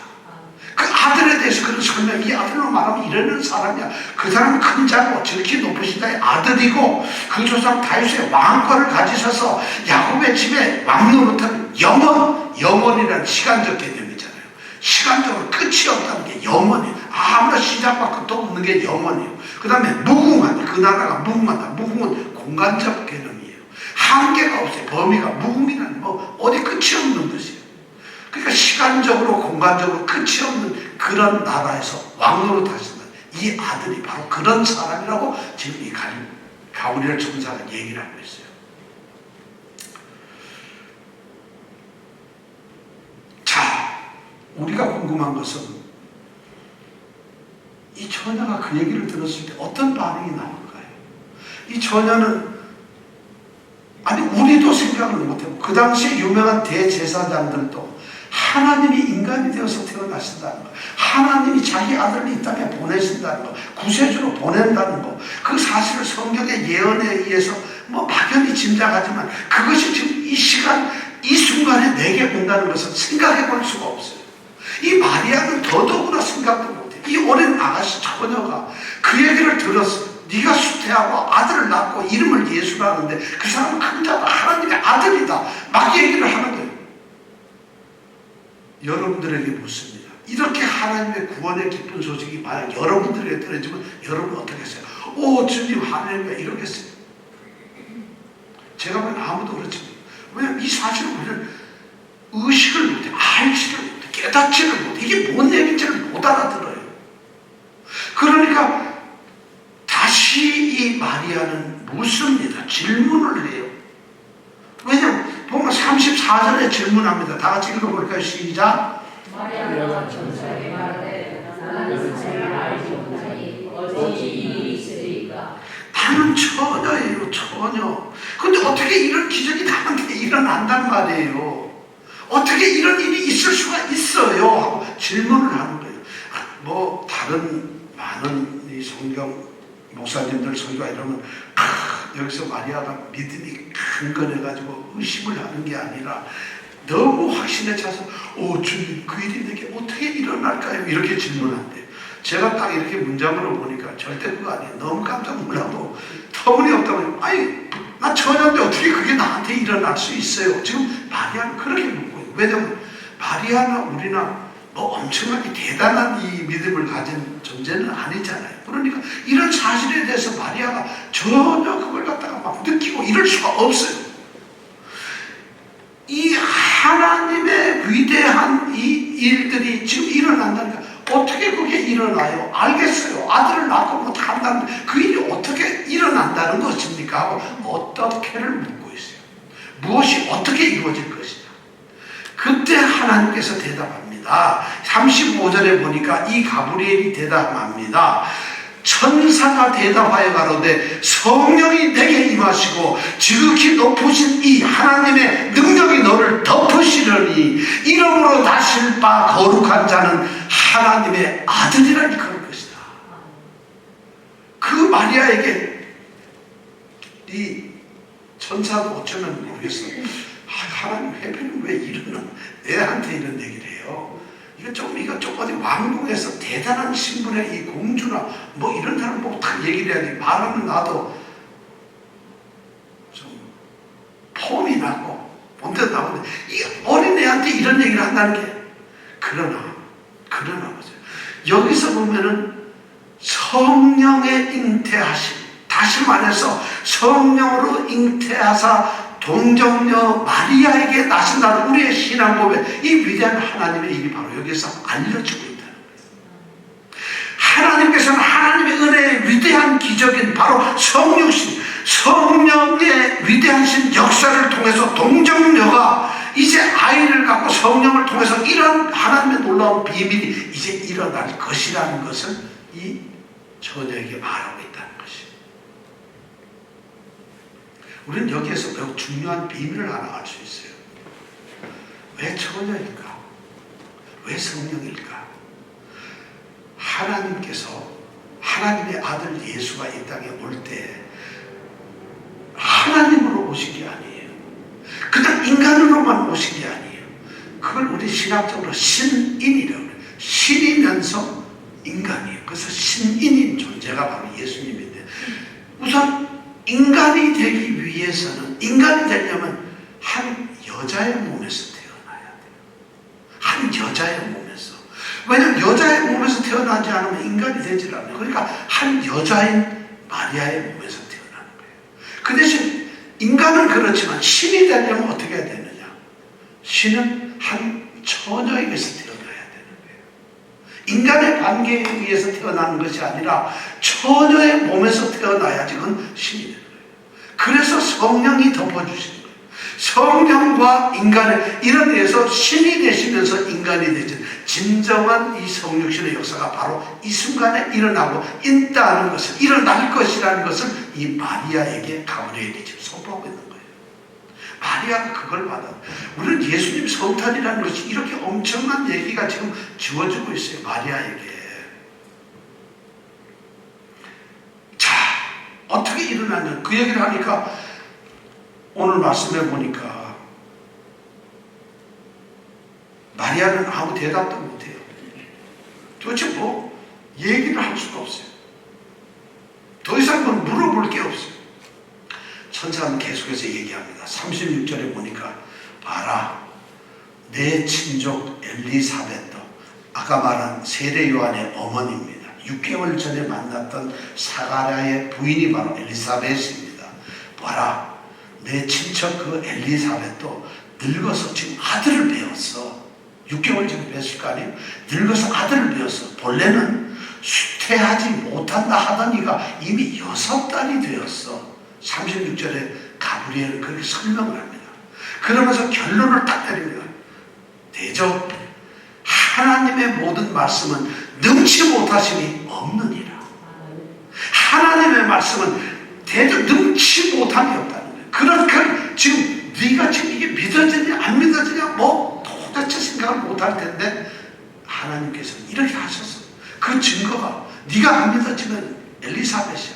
그 아들에 대해서 그런 설명, 이 아들로 말하면 이러는 사람이야. 그 사람은 큰 자고 지극히 높으신 자의 아들이고 그 조상 다윗의 왕권을 가지셔서 야곱의 집에 왕노릇할 영원이라는 시간적 개념이잖아요. 시간적으로 끝이 없다는 게 영원이에요. 아무나 시작과 끝도 없는 게 영원이에요. 그 다음에 무궁하다. 그 나라가 무궁하다. 무궁은 공간적 개념이에요. 한계가 없어요. 범위가 무궁이란 어디 끝이 없는 것이에요. 그러니까 시간적으로 공간적으로 끝이 없는 그런 나라에서 왕노릇 하신다. 이 아들이 바로 그런 사람이라고 지금 이 가브리엘 천사가 얘기를 하고 있어요. 자, 우리가 궁금한 것은 이 처녀가 그 얘기를 들었을 때 어떤 반응이 나올까요? 이 처녀는 우리도 생각을 못해요. 그 당시에 유명한 대제사장들도 하나님이 인간이 되어서 태어나신다는 거, 하나님이 자기 아들을 이 땅에 보내신다는 거, 구세주로 보낸다는 거, 그 사실을 성경의 예언에 의해서 막연히 짐작하지만 그것이 지금 이 시간, 이 순간에 내게 온다는 것은 생각해 볼 수가 없어요. 이 마리아는 더더구나 생각도 못해요. 이 어린 아가씨 처녀가 그 얘기를 들었어요. 네가 수태하고 아들을 낳고 이름을 예수라는데 그 사람은 큰 자다. 하나님의 아들이다. 막 얘기를 하는 거예요. 여러분들에게 묻습니다. 이렇게 하나님의 구원의 기쁜 소식이 만약 여러분들에게 들어지면 여러분 어떻게 했어요? 오 주님 할렐루야 이러겠어요? 제가 보면 아무도 그렇지 못해요. 왜냐하면 이 사실을 우리는 의식을 못해, 알지를 못해, 깨닫지를 못해. 이게 뭔 얘기인지를 못 알아들어요. 그러니까 다시 이 마리아는 묻습니다. 질문을 해요. 왜냐하면 보면 34절에 질문합니다. 다 같이 읽어볼까요? 시작. 마리아가 천사에게 말하되 나는 세를 알지 못하니 어찌 이 일이 있으리까. 나는 처녀예요, 처녀. 근데 어떻게 이런 기적이 나한테 일어난단 말이에요. 어떻게 이런 일이 있을 수가 있어요? 하고 질문을 하는 거예요. 뭐 다른 많은 이 성경 목사님들 설교가 이러면 여기서 마리아가 믿음이 강건해가지고 의심을 하는 게 아니라 너무 확신에 차서 주님 그 일이 내게 어떻게 일어날까요? 이렇게 질문한대요. 제가 딱 이렇게 문장으로 보니까 절대 그거 아니에요. 너무 깜짝 놀라고 터무니없다고 아니 나 처녀인데 어떻게 그게 나한테 일어날 수 있어요? 지금 마리아는 그렇게 묻고 있어요. 왜냐하면 마리아나 우리나 뭐 엄청나게 대단한 이 믿음을 가진 존재는 아니잖아요. 그러니까 이런 사실에 대해서 마리아가 전혀 그걸 갖다가 막 느끼고 이럴 수가 없어요. 이 하나님의 위대한 이 일들이 지금 일어난다니까 어떻게 그게 일어나요? 알겠어요. 아들을 낳고 뭐 한다는데 그 일이 어떻게 일어난다는 것입니까? 하고 어떻게를 묻고 있어요. 무엇이 어떻게 이루어질 것이냐. 그때 하나님께서 대답합니다. 35절에 보니까 이 가브리엘이 대답합니다. 천사가 대답하여 가로되 성령이 내게 임하시고 지극히 높으신 이 하나님의 능력이 너를 덮으시려니 이름으로 다실 바 거룩한 자는 하나님의 아들이라 일컬을 것이다. 그 마리아에게 이 천사도 어쩌면 모르겠어. 하나님 해변은 왜 이러는 애한테 이런 얘기를 해요. 이거 좀 어디 왕궁에서 대단한 신분의 이 공주나 뭐 이런 사람 보고 딱 얘기를 해야지. 말하면 나도 좀 폼이 나고 본데도 나오는데 이 어린애한테 이런 얘기를 한다는 게 그러나 보세요. 여기서 보면은 성령의 잉태하심, 다시 말해서 성령으로 잉태하사 동정녀 마리아에게 나신다는 우리의 신앙법에 이 위대한 하나님의 일이 바로 여기서 알려지고 있다는 거예요. 하나님께서는 하나님의 은혜의 위대한 기적인 바로 성육신, 성령의 위대하신 역사를 통해서 동정녀가 이제 아이를 갖고 성령을 통해서 이런 하나님의 놀라운 비밀이 이제 일어날 것이라는 것을 이 처녀에게 말하고 있다는 것이에요. 우리는 여기에서 매우 중요한 비밀을 하나 알 수 있어요. 왜 처녀일까? 왜 성령일까? 하나님께서 하나님의 아들 예수가 이 땅에 올 때 하나님으로 오신 게 아니에요. 그냥 인간으로만 오신 게 아니에요. 그걸 우리 신학적으로 신인이라고 해요. 신이면서 인간이에요. 그래서 신인인 존재가 바로 예수님인데 우선 인간이 되기 위해서는 인간이 되려면 한 여자의 몸에서 태어나야 돼요. 한 여자의 몸에서. 왜냐하면 여자의 몸에서 태어나지 않으면 인간이 되질 않아요. 그러니까 한 여자인 마리아의 몸에서 태어나는 거예요. 그 대신 인간은 그렇지만 신이 되려면 어떻게 해야 되느냐. 신은 한 처녀에게서 태어나야 되는 거예요. 인간의 관계에 의해서 태어나는 것이 아니라 처녀의 몸에서 태어나야지 그건 신이 되는 거예요. 그래서 성령이 덮어주시는 거예요. 성령과 인간의 이런 데에서 신이 되시면서 인간이 되신 진정한 이 성육신의 역사가 바로 이 순간에 일어나고 있다는 것을, 일어날 것이라는 것을 이 마리아에게 가브리엘이 지금 선포하고 있는 거예요. 마리아가 그걸 받아. 우리는 예수님 성탄이라는 것이 이렇게 엄청난 얘기가 지금 지워지고 있어요. 마리아에게. 어떻게 일어나냐 그 얘기를 하니까 오늘 말씀해 보니까 마리아는 아무 대답도 못해요. 도대체 뭐 얘기를 할 수가 없어요. 더 이상 뭐 물어볼 게 없어요. 천사는 계속해서 얘기합니다. 36절에 보니까 봐라 내 친족 엘리사벳도 아까 말한 세례 요한의 어머니입니다. 6개월 전에 만났던 사가랴의 부인이 바로 엘리사벳입니다. 봐라, 내 친척 그 엘리사벳도 늙어서 지금 아들을 배웠어. 6개월 전에 뵀을 거 아니에요? 늙어서 아들을 배웠어. 본래는 수태하지 못한다 하더니가 이미 6달이 되었어. 36절에 가브리엘은 그렇게 설명을 합니다. 그러면서 결론을 딱 내립니다. 대저 하나님의 모든 말씀은 능치 못하심이 없느니라. 하나님의 말씀은 대저 능치 못함이 없다는 거예요. 그러니까 지금 네가 지금 이게 믿어지냐 안 믿어지냐 뭐 도대체 생각을 못할 텐데 하나님께서는 이렇게 하셨어. 그 증거가 네가 안 믿어지면 엘리사벳이야.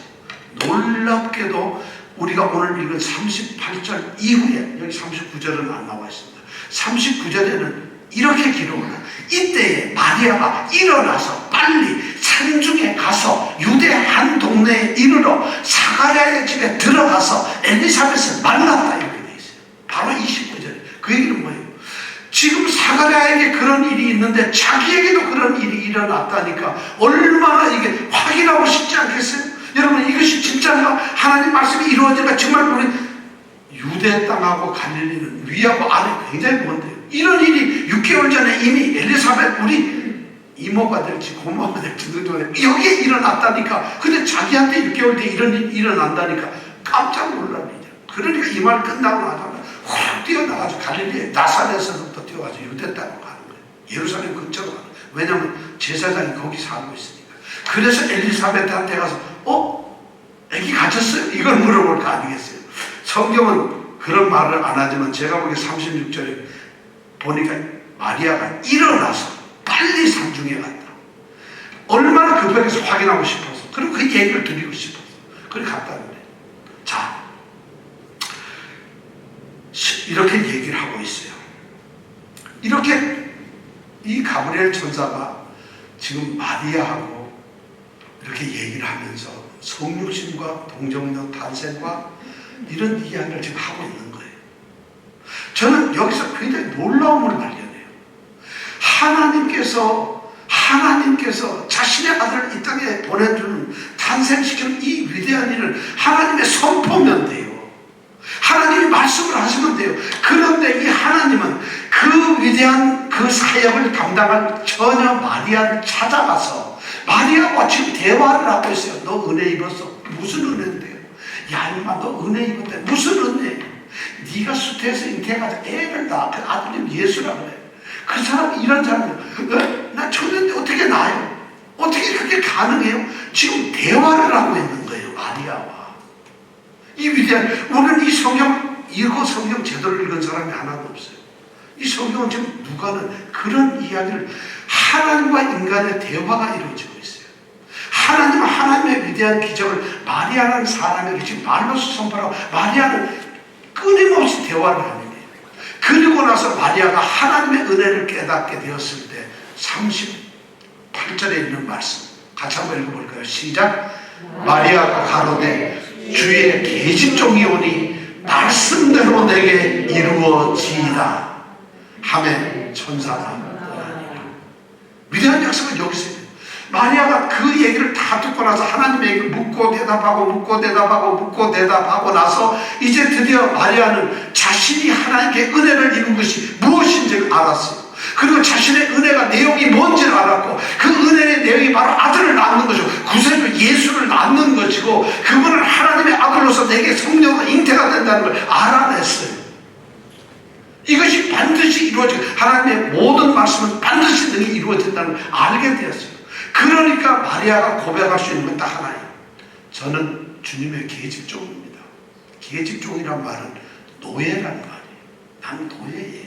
놀랍게도 우리가 오늘 읽은 38절 이후에, 여기 39절은 안 나와 있습니다. 39절에는 이렇게 기록을 해요. 이때에 마리아가 일어나서 빨리 산중에 가서 유대 한 동네에 이르러 사가랴의 집에 들어가서 엘리사벳을 만났다, 이렇게 되어 있어요. 바로 29절에. 그 얘기는 뭐예요? 지금 사가랴에게 그런 일이 있는데 자기에게도 그런 일이 일어났다니까 얼마나 이게 확인하고 싶지 않겠어요? 여러분, 이것이 진짜인가? 하나님 말씀이 이루어지니까 정말 우리 유대 땅하고 갈릴리는 위하고 아래 굉장히 먼데요. 이런 일이 6개월 전에 이미 엘리사벳 우리 이모가 될지 고모가 될지 여기에 일어났다니까. 근데 자기한테 6개월 뒤에 이런 일이 일어난다니까 깜짝 놀랍니다. 그러니까 이 말 끝나고 나서 확 뛰어나가지고 갈릴리에 나사렛에서부터 뛰어가지고 유대 땅으로 가는 거예요. 예루살렘 근처로 가는 거예요. 왜냐하면 제사장이 거기 살고 있으니까. 그래서 엘리사벳한테 가서 애기 가졌어요? 이걸 물어볼 거 아니겠어요? 성경은 그런 말을 안 하지만 제가 보기에 36절에 보니까 마리아가 일어나서 빨리 산중에 갔다. 얼마나 급하게서 확인하고 싶어서, 그리고 그 얘기를 드리고 싶어서 그걸 갔다는 거예요. 자, 이렇게 얘기를 하고 있어요. 이렇게 이 가브리엘 천사가 지금 마리아하고 이렇게 얘기를 하면서 성육신과 동정녀 탄생과 이런 이야기를 지금 하고 있는 거예요. 저는 여기서 굉장히 놀라움을 발견해요. 하나님께서 자신의 아들을 이 땅에 보내주는, 탄생시키는 이 위대한 일을 하나님의 선포면 돼요. 하나님이 말씀을 하시면 돼요. 그런데 이 하나님은 그 위대한 그 사역을 감당할 처녀 마리아를 찾아가서 마리아와 지금 대화를 하고 있어요. 너 은혜 입었어? 무슨 은혜인데요? 야 임마, 너 은혜 입었대. 무슨 은혜? 네가 수태에서 잉태해가지고 애를 낳아. 그 아들님 예수라 그래. 그 사람이 이런 사람이에요. 나 처녀인데 어떻게 낳아요? 어떻게 그게 가능해요? 지금 대화를 하고 있는 거예요, 마리아와. 이 위대한, 우리는 이 성경, 이거 성경 제대로 읽은 사람이 하나도 없어요. 이 성경은 지금 누가는 그런 이야기를, 하나님과 인간의 대화가 이루어지고 있어요. 하나님은 하나님의 위대한 기적을 마리아라는 사람에게 지금 말로서 선포하고, 마리아는 끊임없이 대화를 하는 거예요. 그리고 나서 마리아가 하나님의 은혜를 깨닫게 되었을 때 38절에 있는 말씀 같이 한번 읽어볼까요? 시작. 마리아가 가로되 주의 계집종이 오니 말씀대로 내게 이루어지이다 하매 천사가 떠나니라. 위대한 역사가 여기서 있어요. 마리아가 그 얘기를 다 듣고 나서 하나님의 얘기를 묻고 대답하고 나서 이제 드디어 마리아는 자신이 하나님께 은혜를 입은 것이 무엇인지 알았어요. 그리고 자신의 은혜가 내용이 뭔지를 알았고, 그 은혜의 내용이 바로 아들을 낳는 것이고 구세주 예수를 낳는 것이고, 그분은 하나님의 아들로서 내게 성령으로 잉태가 된다는 걸 알아냈어요. 이것이 반드시 이루어지고 하나님의 모든 말씀은 반드시 능히 이루어진다는 걸 알게 되었어요. 그러니까 마리아가 고백할 수 있는 건 딱 하나예요. 저는 주님의 계집종입니다. 계집종이란 말은 노예라는 말이에요. 나는 노예예요.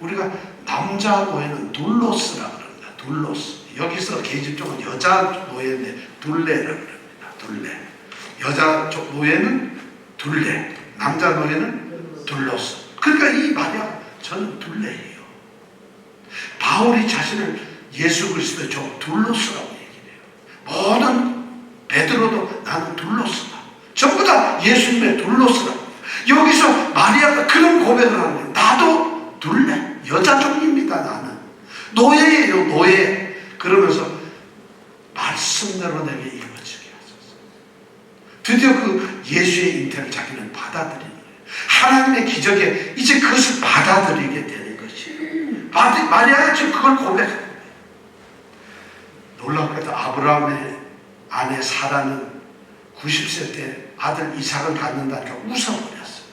우리가 남자 노예는 둘로스라 그럽니다. 둘로스. 여기서 계집종은 여자 노예인데 둘레라 그럽니다. 둘레. 여자 노예는 둘레, 남자 노예는 둘로스. 그러니까 이 마리아, 저는 둘레예요. 바울이 자신을 예수 그리스도의 종 둘로스라고 얘기를 해요. 모든 베드로도 나는 둘로스다. 전부 다 예수님의 둘로스라고. 여기서 마리아가 그런 고백을 하는 거예요. 나도 둘레, 여자 종 우리는 받아들이는 거예요. 하나님의 기적에 이제 그것을 받아들이게 되는 것이에요. 말이야 지금 그걸 고백하는 거예요. 놀랍게도 아브라함의 아내 사라는 90세 때 아들 이삭을 갖는다니까 웃어버렸어요.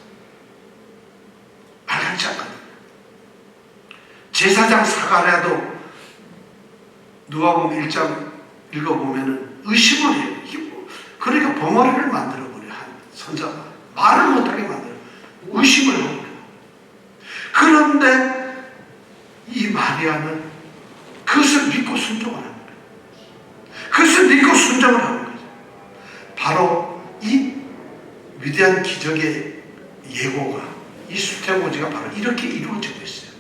알지 않거든요. 제사장 사가랴도 누가복음 1장 읽어보면 의심을 해요. 그러니까 벙어리를 만들어버려요. 한 선자가 말을 못하게 만들어요. 의심을 하고. 그런데 이 마리아는 그것을 믿고 순종을 하는 거예요. 그것을 믿고 순종을 하는 거죠. 바로 이 위대한 기적의 예고가, 이 수태고지가 바로 이렇게 이루어지고 있어요.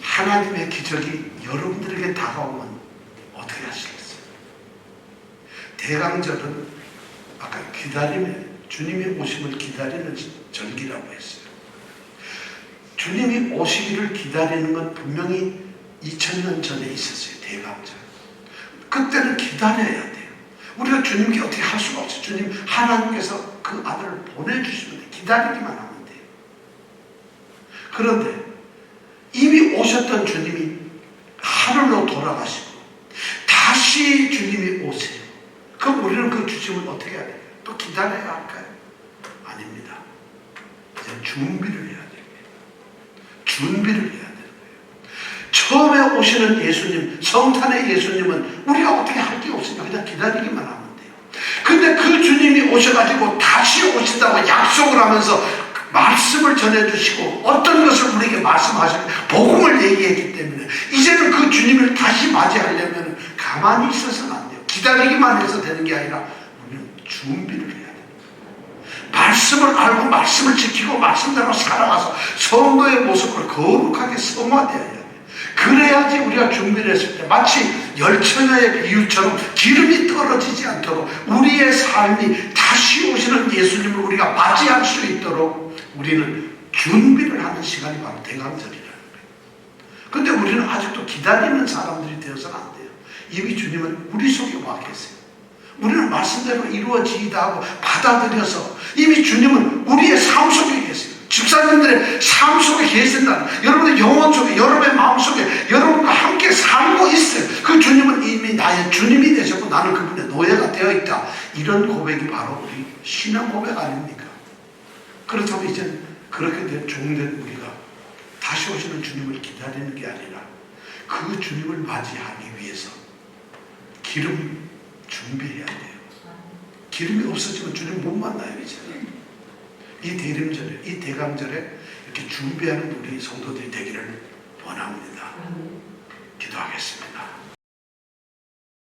하나님의 기적이 여러분들에게 다가오면 어떻게 하시겠어요? 대강절은 아까 주님의 오심을 기다리는 절기라고 했어요. 주님이 오시기를 기다리는 건 분명히 2000년 전에 있었어요. 대강절. 그때는 기다려야 돼요. 우리가 주님께 어떻게 할 수가 없어요. 주님 하나님께서 그 아들을 보내주시면 돼요. 기다리기만 하면 돼요. 그런데 이미 오셨던 주님이 하늘로 돌아가시고 다시 주님이 오세요. 그럼 우리는 그 주님을 어떻게 해야 돼요? 또 기다려야 할까요? 아닙니다. 이제 준비를 해야 돼요. 준비를 해야 돼요. 처음에 오시는 예수님, 성탄의 예수님은 우리가 어떻게 할 게 없으니까 그냥 기다리기만 하면 돼요. 근데 그 주님이 오셔가지고 다시 오신다고 약속을 하면서 말씀을 전해주시고 어떤 것을 우리에게 말씀하시고 복음을 얘기했기 때문에 이제는 그 주님을 다시 맞이하려면 가만히 있어서는 안 돼요. 기다리기만 해서 되는 게 아니라 우리는 준비를 해야 돼요. 말씀을 알고 말씀을 지키고 말씀대로 살아가서 성도의 모습을 거룩하게 성화되어야 해요. 그래야지 우리가 준비를 했을 때 마치 열처녀의 비유처럼 기름이 떨어지지 않도록 우리의 삶이 다시 오시는 예수님을 우리가 맞이할 수 있도록 우리는 준비를 하는 시간이 바로 대강절이라는 거예요. 그런데 우리는 아직도 기다리는 사람들이 되어서는 안 돼요. 이미 주님은 우리 속에 와 계세요. 우리는 말씀대로 이루어지이다 하고 받아들여서 이미 주님은 우리의 삶 속에 계세요. 집사님들의 삶 속에 계신다는, 여러분의 영혼 속에, 여러분의 마음 속에 여러분과 함께 살고 있어요. 그 주님은 이미 나의 주님이 되셨고 나는 그분의 노예가 되어 있다. 이런 고백이 바로 우리 신앙 고백 아닙니까? 그렇다면 이제 그렇게 된 종된 우리가 다시 오시는 주님을 기다리는 게 아니라 그 주님을 맞이하기 위해서 기름 준비해야 돼요. 기름이 없어지면 주님 못 만나요. 이제 이 대림절에, 이 대강절에 이렇게 준비하는 우리 성도들이 되기를 원합니다. 기도하겠습니다.